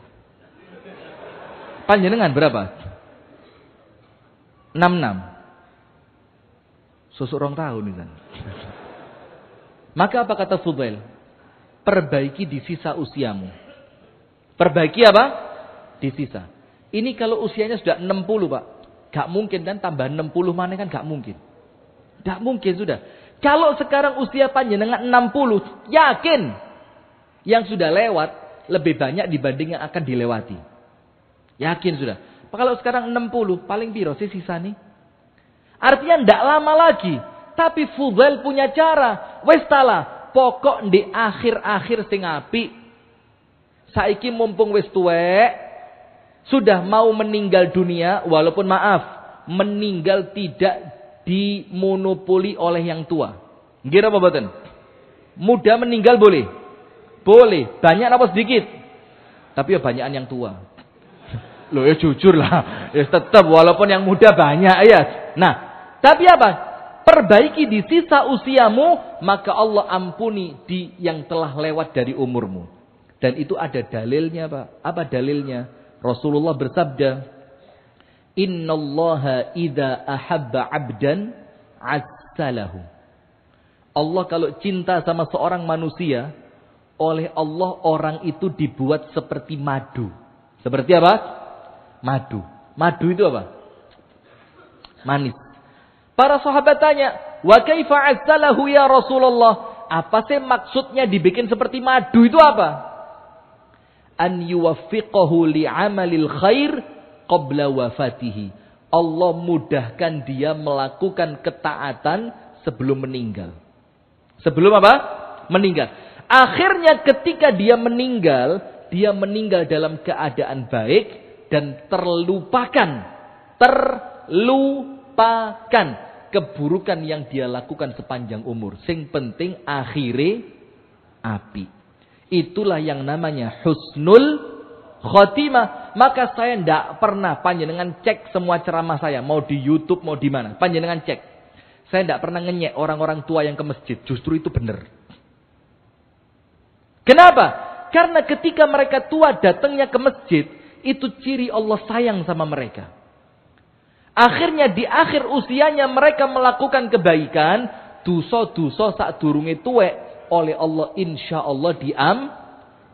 Panjenengan berapa? 66. Susuk 2 tahun nih kan. Maka apa kata Fudail? Perbaiki di sisa usiamu. Perbaiki apa? Di sisa. Ini kalau usianya sudah 60 Pak. Gak mungkin kan tambah 60 mana kan gak mungkin. Gak mungkin sudah. Kalau sekarang usia panjenengan 60. Yakin. Yang sudah lewat lebih banyak dibanding yang akan dilewati. Yakin sudah. Kalau sekarang 60. Paling biro sih sisa nih. Artinya ndak lama lagi. Tapi Fudail punya cara. Wes tala, pokok di akhir-akhir sing apik. Saiki mumpung wis tuwek, sudah mau meninggal dunia, walaupun maaf, meninggal tidak dimonopoli oleh yang tua. Nggih apa mboten? Muda meninggal boleh? Boleh. Banyak apa sedikit? Tapi ya banyakan yang tua. Loh ya jujur lah. Ya tetap walaupun yang muda banyak ya. Nah, tapi apa? Perbaiki di sisa usiamu, maka Allah ampuni di yang telah lewat dari umurmu. Dan itu ada dalilnya Pak. Apa dalilnya? Rasulullah bersabda, Innallaha idza ahabba 'abdan 'assalahu. Allah kalau cinta sama seorang manusia, oleh Allah orang itu dibuat seperti madu. Seperti apa? Madu. Madu itu apa? Manis. Para sahabat tanya, "Wa kaifa 'assalahu ya Rasulullah?" Apa sih maksudnya dibikin seperti madu itu apa? An yuwaffiqahu li'amalil khair qabla wafatihi. Allah mudahkan dia melakukan ketaatan sebelum meninggal. Sebelum apa? Meninggal. Akhirnya ketika dia meninggal dalam keadaan baik dan terlupakan keburukan yang dia lakukan sepanjang umur. Sing penting akhire api. Itulah yang namanya husnul khotimah. Maka saya tidak pernah panjenengan cek semua ceramah saya. Mau di YouTube, mau di mana. Panjenengan cek. Saya tidak pernah ngenyek orang-orang tua yang ke masjid. Justru itu benar. Kenapa? Karena ketika mereka tua datangnya ke masjid. Itu ciri Allah sayang sama mereka. Akhirnya di akhir usianya mereka melakukan kebaikan. Dosa-dosa sak durunge tuwek. Oleh Allah insya Allah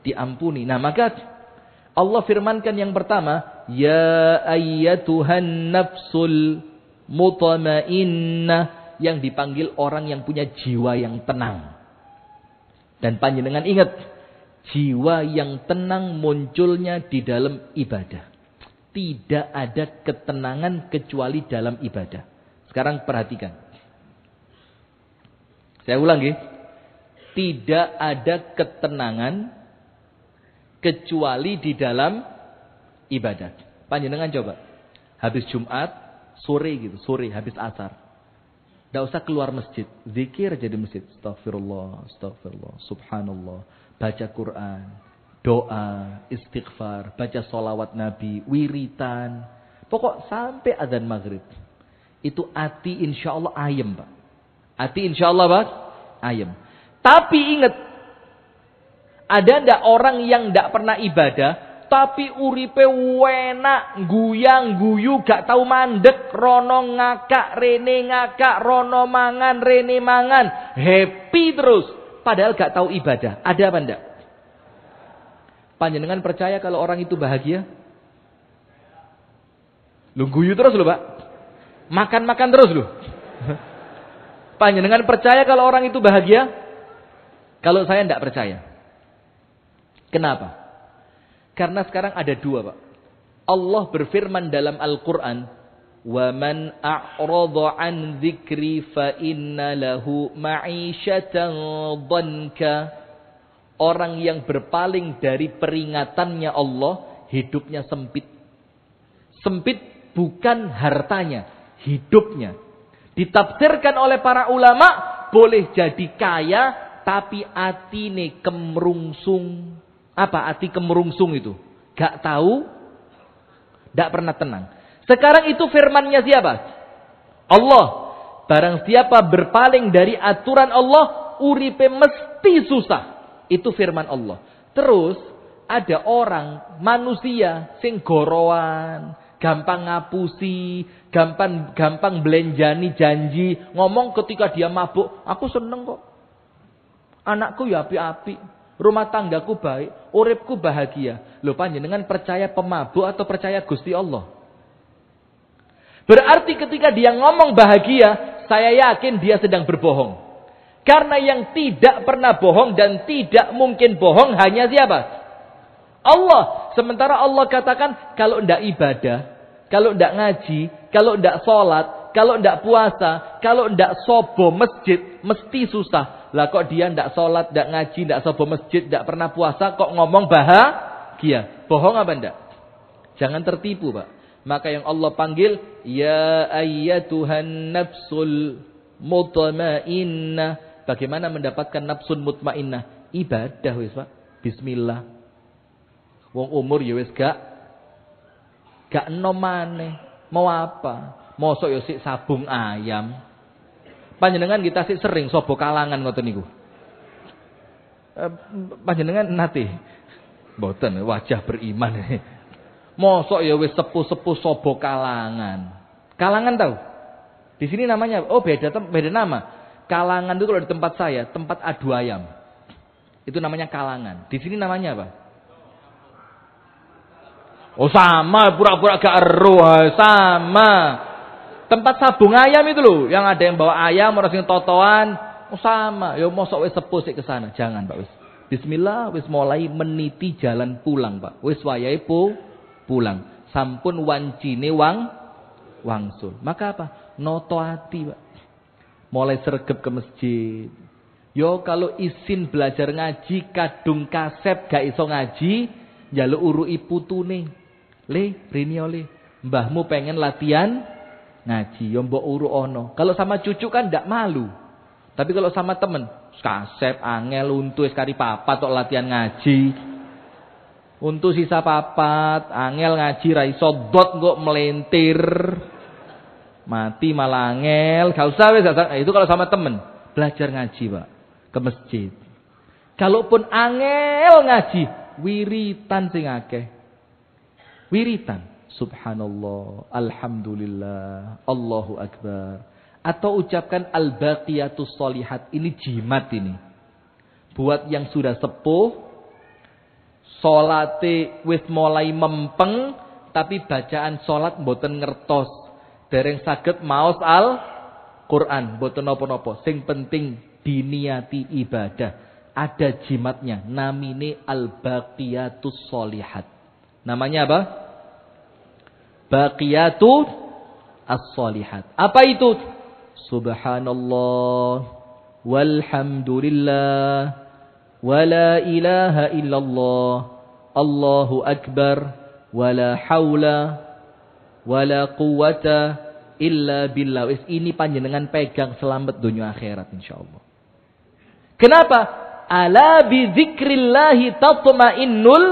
diampuni. Nah maka Allah firmankan yang pertama. Ya ayyatuhan nafsul mutmainnah. Yang dipanggil orang yang punya jiwa yang tenang. Dan panjenengan ingat. Jiwa yang tenang munculnya di dalam ibadah. Tidak ada ketenangan kecuali dalam ibadah. Sekarang perhatikan. Saya ulang ya. Tidak ada ketenangan kecuali di dalam ibadah. Panjenengan coba. Habis Jumat, sore habis asar. Tidak usah keluar masjid. Zikir aja di masjid. Astagfirullah, subhanallah. Baca Quran. Doa, istighfar, baca sholawat Nabi, wiritan. Pokok sampai adzan maghrib. Itu hati insya Allah ayem Pak. Hati insya Allah Pak, ayem. Tapi ingat. Ada ndak orang yang ndak pernah ibadah. Tapi uripe wenak, guyang, guyu, gak tahu mandek. Rono ngakak, rene ngakak, rono mangan, rene mangan. Happy terus. Padahal gak tahu ibadah. Ada apa ndak? Panjenengan percaya kalau orang itu bahagia? Lu guyu terus lho Pak. Makan-makan terus lho. Panjenengan percaya kalau orang itu bahagia? Kalau saya tidak percaya. Kenapa? Karena sekarang ada dua Pak. Allah berfirman dalam Al-Quran. وَمَنْ أَعْرَضَ عَنْ ذِكْرِي فَإِنَّ لَهُ مَعِيشَةً ضَنْكَ. Orang yang berpaling dari peringatannya Allah, hidupnya sempit. Sempit bukan hartanya, hidupnya. Ditafsirkan oleh para ulama, boleh jadi kaya tapi atine kemerungsung. Apa arti kemerungsung itu? Gak tahu, gak pernah tenang. Sekarang itu firmannya siapa? Allah. Barang siapa berpaling dari aturan Allah, uripe mesti susah. Itu firman Allah. Terus ada orang, manusia sing goroan, gampang ngapusi, gampang belenjani janji, ngomong ketika dia mabuk, aku seneng kok. Anakku ya api-api, rumah tanggaku baik, uripku bahagia. Lho panjenengan percaya pemabuk atau percaya Gusti Allah? Berarti ketika dia ngomong bahagia, saya yakin dia sedang berbohong. Karena yang tidak pernah bohong dan tidak mungkin bohong hanya siapa? Allah. Sementara Allah katakan kalau tidak ibadah, kalau tidak ngaji, kalau tidak sholat, kalau tidak puasa, kalau tidak sobo masjid, mesti susah. Lah kok dia tidak sholat, tidak ngaji, tidak sobo masjid, tidak pernah puasa, kok ngomong bahagia? Bohong apa tidak? Jangan tertipu, Pak. Maka yang Allah panggil, ya ayyatuhan nafsul mutmainnah. Bagaimana mendapatkan nafsun mutmainnah? Ibadah wis, Pak. Bismillah. Wong umur ya wis gak enom maneh. Mau apa? Mosok ya sik sabung ayam. Panjenengan kita sik sering sobo kalangan ngoten niku. Panjenengan nate mboten wajah beriman. Mosok ya wis sepuh-sepuh sobo kalangan. Kalangan tahu? Di sini namanya beda nama. Kalangan itu kalau di tempat saya, tempat adu ayam. Itu namanya kalangan. Di sini namanya apa? Oh sama, pura-pura gak eruh, sama. Tempat sabung ayam itu loh, yang ada yang bawa ayam, orang sing totoan, sama. Ya mosok wis sepuh sik ke sana. Jangan, Pak, wis. Bismillah, wis mulai meniti jalan pulang, Pak. Wis wayahe pulang. Sampun wancine wangsul. Maka apa? Noto ati, Pak. Mulai sregep ke masjid. Yo kalau izin belajar ngaji kadung kasep gak iso ngaji, njaluk urui putune. Le, rini oleh. Mbahmu pengen latihan ngaji, yo mbok uru ono. Kalau sama cucu kan ndak malu. Tapi kalau sama temen, kasep angel untu sekali papat tok latihan ngaji. Untu sisa papat, angel ngaji ra iso dot kok melentir. Mati malah angel, gak usah wis. Itu kalau sama temen, belajar ngaji, Pak, ke masjid. Kalaupun angel ngaji, wiritan sing akeh. Wiritan, subhanallah, alhamdulillah, Allahu akbar. Atau ucapkan al-baqiyatus sholihat, ini jimat ini. Buat yang sudah sepuh, salate wis mulai mempeng, tapi bacaan salat mboten ngertos. Dereng saged maos Al-Quran, mboten napa-napa. Sing penting diniati ibadah. Ada jimatnya, namine al-baqiyatus sholihat. Namanya apa? Baqiyatus as-sholihat. Apa itu? Subhanallah, walhamdulillah, wala ilaha illallah, Allahu akbar, wala haula wala quwata illa billah. Ini panjenengan pegang selamat dunia akhirat insyaallah. Kenapa? Ala bi dzikrillahi tatmainnul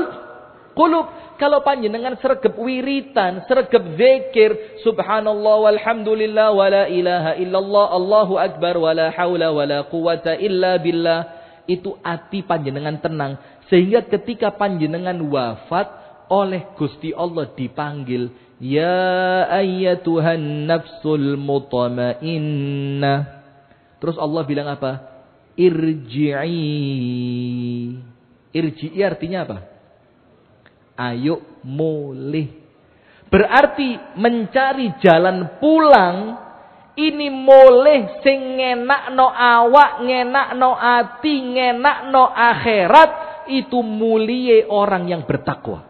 qulub. Kalau panjenengan sregep wiritan, sregep zikir, subhanallah walhamdulillah wala ilaha illallah, Allahu akbar, wala haula wala quwata illa billah, itu hati panjenengan tenang sehingga ketika panjenengan wafat oleh Gusti Allah dipanggil, ya ayyatuhan nafsul mutmainnah. Terus Allah bilang apa? Irji'i. Irji'i artinya apa? Ayo mulih. Berarti mencari jalan pulang. Ini mulih sing ngenakno awak, ngenakno ati, ngenakno akhirat. Itu mulie orang yang bertakwa.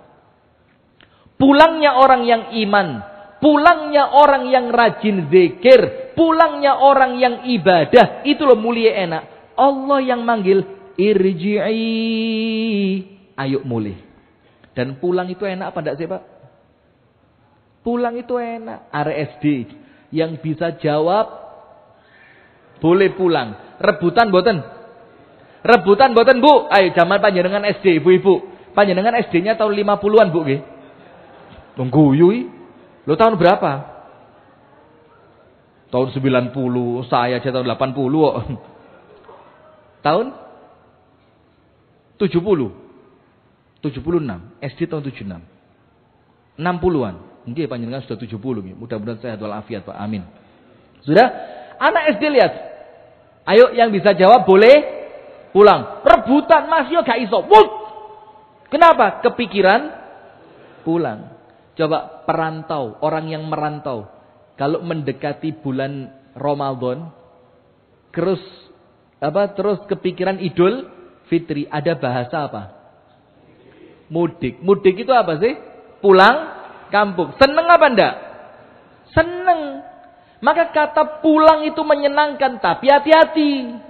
Pulangnya orang yang iman, pulangnya orang yang rajin zikir, pulangnya orang yang ibadah, itu loh mulia enak. Allah yang manggil, irji'i, ayo mulih. Dan pulang itu enak apa enggak sih, Pak? Pulang itu enak. RSD yang bisa jawab boleh pulang. Rebutan boten? Rebutan boten, Bu? Ayo zaman panjenengan SD, ibu-ibu. Panjenengan SD-nya tahun 50-an, Bu nggih. Tungguyu. Lo tahun berapa? Tahun 90, saya aja tahun 80 kok. Tahun 70. 76. SD tahun 76. 60-an. Nggih panjenengan sudah 70 nggih. Mudah-mudahan sehat walafiat, Pak. Amin. Sudah? Anak SD lihat. Ayo yang bisa jawab boleh pulang. Rebutan Mas yo gak iso. Wut! Kenapa? Kepikiran pulang. Coba perantau, orang yang merantau. Kalau mendekati bulan Ramadan, terus kepikiran Idul Fitri, ada bahasa apa? Mudik. Mudik itu apa sih? Pulang kampung. Seneng apa enggak? Seneng. Maka kata pulang itu menyenangkan, tapi hati-hati.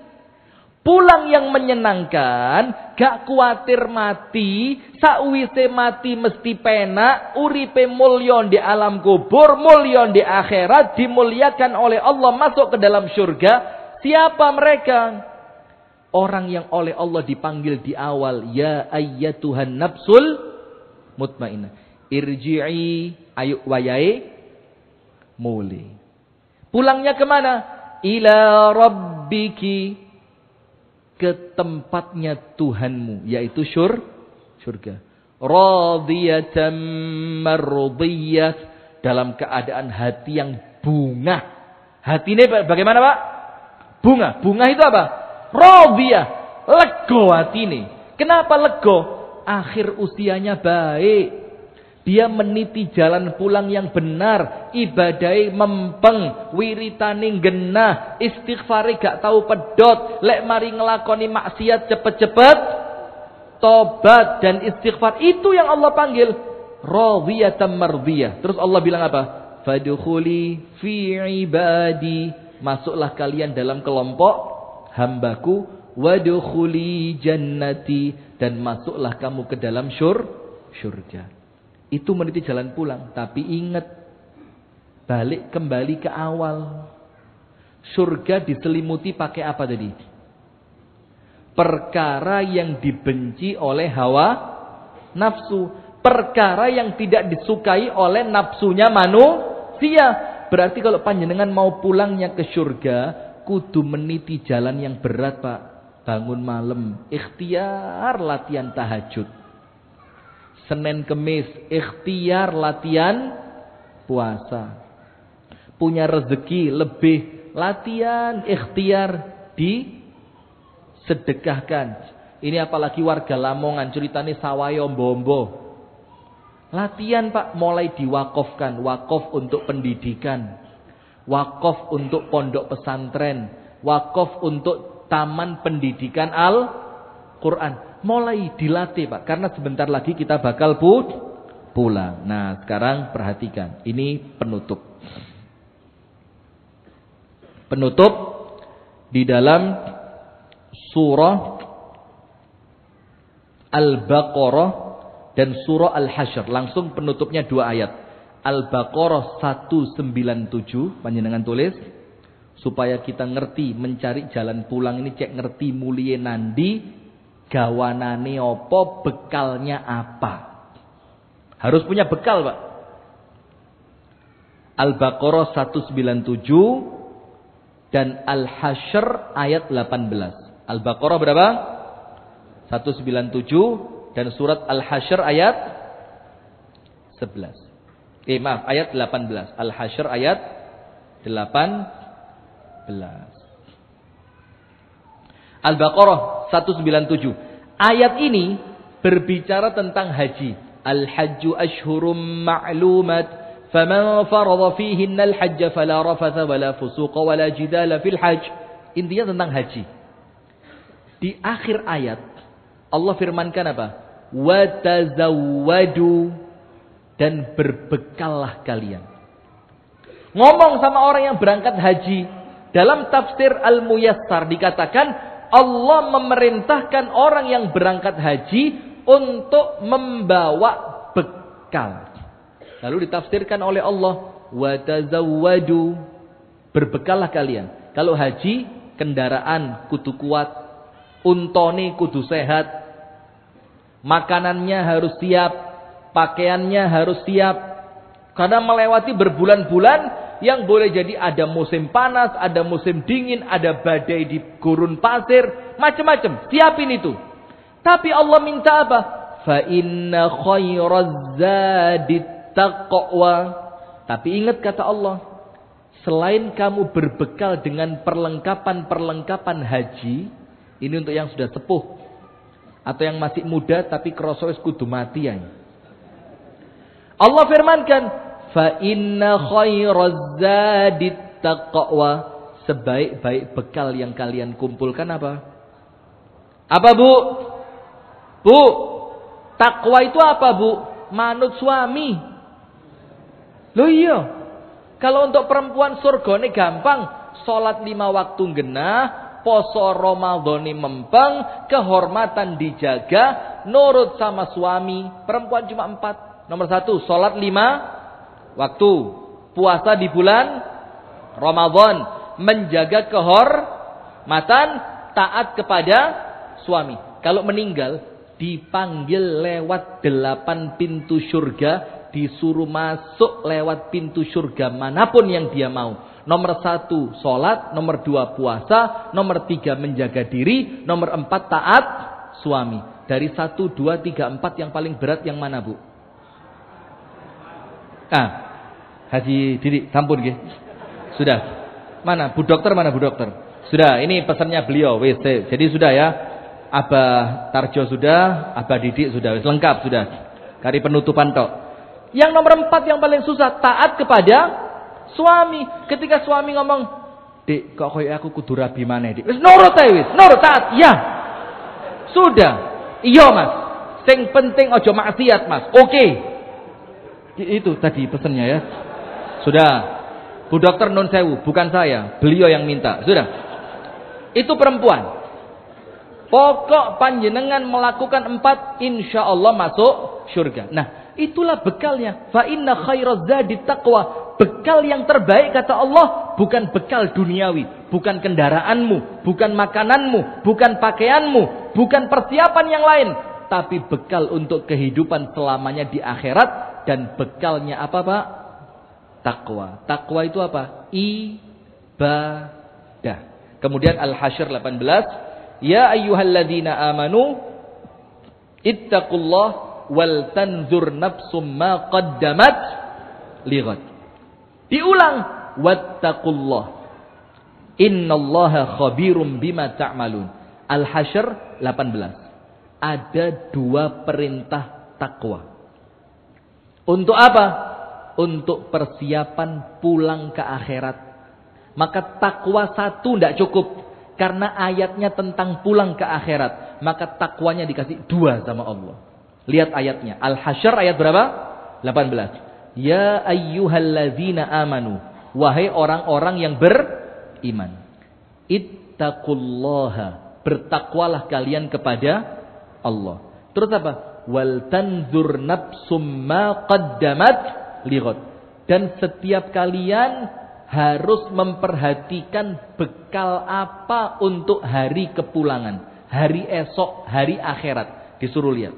Pulang yang menyenangkan, gak kuatir mati, sakwise mati mesti penak, uripe mulyon di alam kubur, mulyon di akhirat, dimuliakan oleh Allah, masuk ke dalam surga. Siapa mereka? Orang yang oleh Allah dipanggil di awal, ya ayyatuhan nafsul mutmainnah. Irji'i, ayo wayai muli. Pulangnya kemana? Ila rabbiki, ke tempatnya Tuhanmu, yaitu surga. Radiyatan mardiyah, dalam keadaan hati yang bunga. Hati ini bagaimana, Pak? Bunga. Bunga itu apa? Radiyah, lego hati ini. Kenapa lego? Akhir usianya baik. Dia meniti jalan pulang yang benar, ibadai mempeng, wiritani genah, istighfari gak tahu pedot, lek mari ngelakoni maksiat cepet-cepet tobat dan istighfar. Itu yang Allah panggil radiyatan mardiyah. Terus Allah bilang apa? Fadkhuli fi ibadi, masuklah kalian dalam kelompok hambaku, wadkhuli jannati, dan masuklah kamu ke dalam surga. Itu meniti jalan pulang. Tapi ingat, balik kembali ke awal. Surga diselimuti pakai apa tadi? Perkara yang dibenci oleh hawa nafsu. Perkara yang tidak disukai oleh nafsunya manusia. Berarti kalau panjenengan mau pulangnya ke surga, kudu meniti jalan yang berat, Pak. Bangun malam, ikhtiar latihan tahajud. Senin Kemis, ikhtiar latihan puasa. Punya rezeki lebih, latihan ikhtiar disedekahkan. Ini apalagi warga Lamongan, ceritanya sawayo bombo. Latihan, Pak, mulai diwakofkan. Wakaf untuk pendidikan, wakaf untuk pondok pesantren, wakaf untuk taman pendidikan Al-Quran. Mulai dilatih, Pak, karena sebentar lagi kita bakal pulang. Nah, sekarang perhatikan, ini penutup. Penutup di dalam surah Al-Baqarah dan surah Al-Hasyr. Langsung penutupnya 2 ayat. Al-Baqarah 197, panjenengan tulis supaya kita ngerti mencari jalan pulang ini, cek ngerti mulie nandi. Gawanane apa, bekalnya apa. Harus punya bekal, Pak. Al-Baqarah 197 dan Al-Hasyr ayat 18. Al-Baqarah berapa? 197 dan surat Al-Hasyr ayat 11. Ayat 18. Al-Hasyr ayat 18. Al-Baqarah 197. Ayat ini berbicara tentang haji. Al-hajju ashhurum ma'lumat, faman farada fihinna al-hajj fala rafatha wala fusuqa wala jidala fil hajj. Intinya tentang haji. Di akhir ayat Allah firmankan apa? Wa tazawwadu, dan berbekallah kalian. Ngomong sama orang yang berangkat haji. Dalam tafsir Al-Muyassar dikatakan Allah memerintahkan orang yang berangkat haji untuk membawa bekal. Lalu ditafsirkan oleh Allah, wa tazawwadu, berbekallah kalian. Kalau haji kendaraan kudu kuat, untone kudu sehat, makanannya harus siap, pakaiannya harus siap. Karena melewati berbulan-bulan yang boleh jadi ada musim panas, ada musim dingin, ada badai di gurun pasir, macam-macam. Siapin itu. Tapi Allah minta apa? Fa inna khairaz zadit taqwa. Tapi ingat kata Allah, selain kamu berbekal dengan perlengkapan-perlengkapan haji, ini untuk yang sudah sepuh atau yang masih muda tapi kroso wis kudu mati ya. Allah firmankan, fa inna khairaz zadit taqwa. Sebaik-baik bekal yang kalian kumpulkan apa? Apa, Bu? Bu, takwa itu apa, Bu? Manut suami. Loh iya. Kalau untuk perempuan surgane gampang, salat 5 waktu genah, poso Ramadhani mempeng, kehormatan dijaga, nurut sama suami. Perempuan cuma 4. Nomor 1, salat 5 waktu, puasa di bulan Ramadan, menjaga kehormatan, taat kepada suami. Kalau meninggal, dipanggil lewat 8 pintu surga, disuruh masuk lewat pintu surga manapun yang dia mau. Nomor 1 sholat, nomor 2 puasa, nomor 3 menjaga diri, nomor 4 taat suami. Dari 1, 2, 3, 4 yang paling berat yang mana, Bu? Haji Didi, sampun nggih. Sudah. Mana Bu Dokter, mana Bu Dokter? Sudah, ini pesannya beliau. Wis, jadi sudah ya. Abah Tarjo sudah, Abah Didik sudah, wis lengkap sudah. Kari penutupan tok. Yang nomor 4 yang paling susah, taat kepada suami. Ketika suami ngomong, "Dik, kok koyo aku kudu rabi maneh, Dik?" Wis nurut ae wis, nurut taat. Ya. Sudah. Iya, Mas. Sing penting ojo maksiat, Mas. Oke. Itu tadi pesannya ya. Sudah. Bu Dokter nun sewu, bukan saya, beliau yang minta. Sudah. Itu perempuan. Pokok panjenengan melakukan 4, insya Allah masuk surga. Nah, itulah bekalnya. Fa inna khairaz zadi taqwa. Bekal yang terbaik kata Allah bukan bekal duniawi, bukan kendaraanmu, bukan makananmu, bukan pakaianmu, bukan persiapan yang lain, tapi bekal untuk kehidupan selamanya di akhirat. Dan bekalnya apa, Pak? Takwa. Takwa itu apa? Ibadah. Kemudian Al-Hasyr 18, ya ayyuhalladzina amanu ittaqullah wal tanzur nafsum ma qaddamat lighad. Diulang, wattaqullah innallaha khabirum bima ta'malun. Al-Hasyr 18. Ada 2 perintah takwa. Untuk apa? Untuk persiapan pulang ke akhirat. Maka takwa 1 tidak cukup. Karena ayatnya tentang pulang ke akhirat. Maka takwanya dikasih 2 sama Allah. Lihat ayatnya. Al-Hasyr ayat berapa? 18. Ya ayyuhalladzina amanu. Wahai orang-orang yang beriman. Ittaqullaha. Bertakwalah kalian kepada Allah. Terus apa? Wal tanzur nafsum ma qaddamat lighad. Dan setiap kalian harus memperhatikan bekal apa untuk hari kepulangan, hari esok, hari akhirat. Disuruh lihat.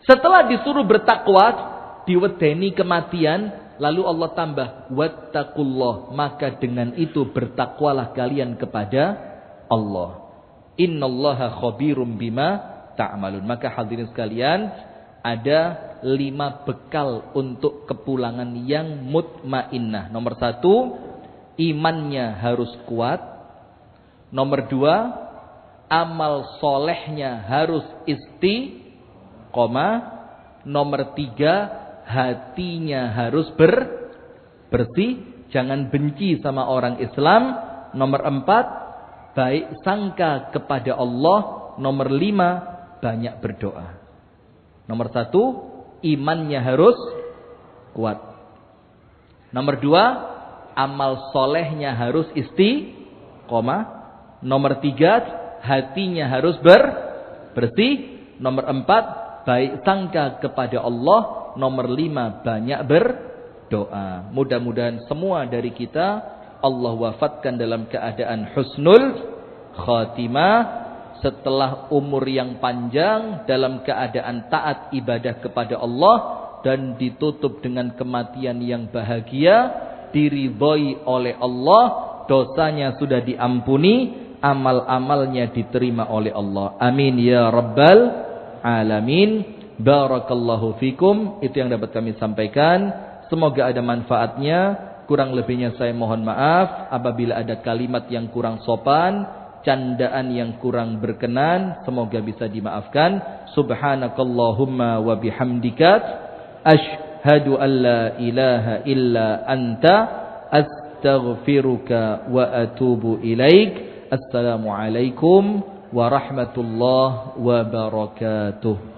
Setelah disuruh bertakwa, diwedeni kematian, lalu Allah tambah wattaqullah, maka dengan itu bertakwalah kalian kepada Allah. Innallaha khabirum bima ta'malun. Maka hadirin sekalian, ada 5 bekal untuk kepulangan yang mutmainnah. Nomor 1, imannya harus kuat. Nomor 2, amal solehnya harus istiqomah. Nomor 3, hatinya harus bersih, jangan benci sama orang Islam. Nomor 4, baik sangka kepada Allah. Nomor 5, banyak berdoa. Nomor 1, imannya harus kuat. Nomor 2, amal solehnya harus istiqomah. Nomor 3, hatinya harus bersih. Nomor 4, baik sangka kepada Allah. Nomor 5, banyak berdoa. Mudah-mudahan semua dari kita Allah wafatkan dalam keadaan husnul khatimah. Setelah umur yang panjang dalam keadaan taat ibadah kepada Allah dan ditutup dengan kematian yang bahagia, diridhoi oleh Allah, dosanya sudah diampuni, amal-amalnya diterima oleh Allah. Amin ya rabbal alamin. Barakallahu fikum. Itu yang dapat kami sampaikan. Semoga ada manfaatnya. Kurang lebihnya saya mohon maaf apabila ada kalimat yang kurang sopan, candaan yang kurang berkenan, semoga bisa dimaafkan. Subhanakallahumma wa bihamdika asyhadu an la ilaha illa anta astaghfiruka wa atubu ilaik. Assalamualaikum warahmatullahi wabarakatuh.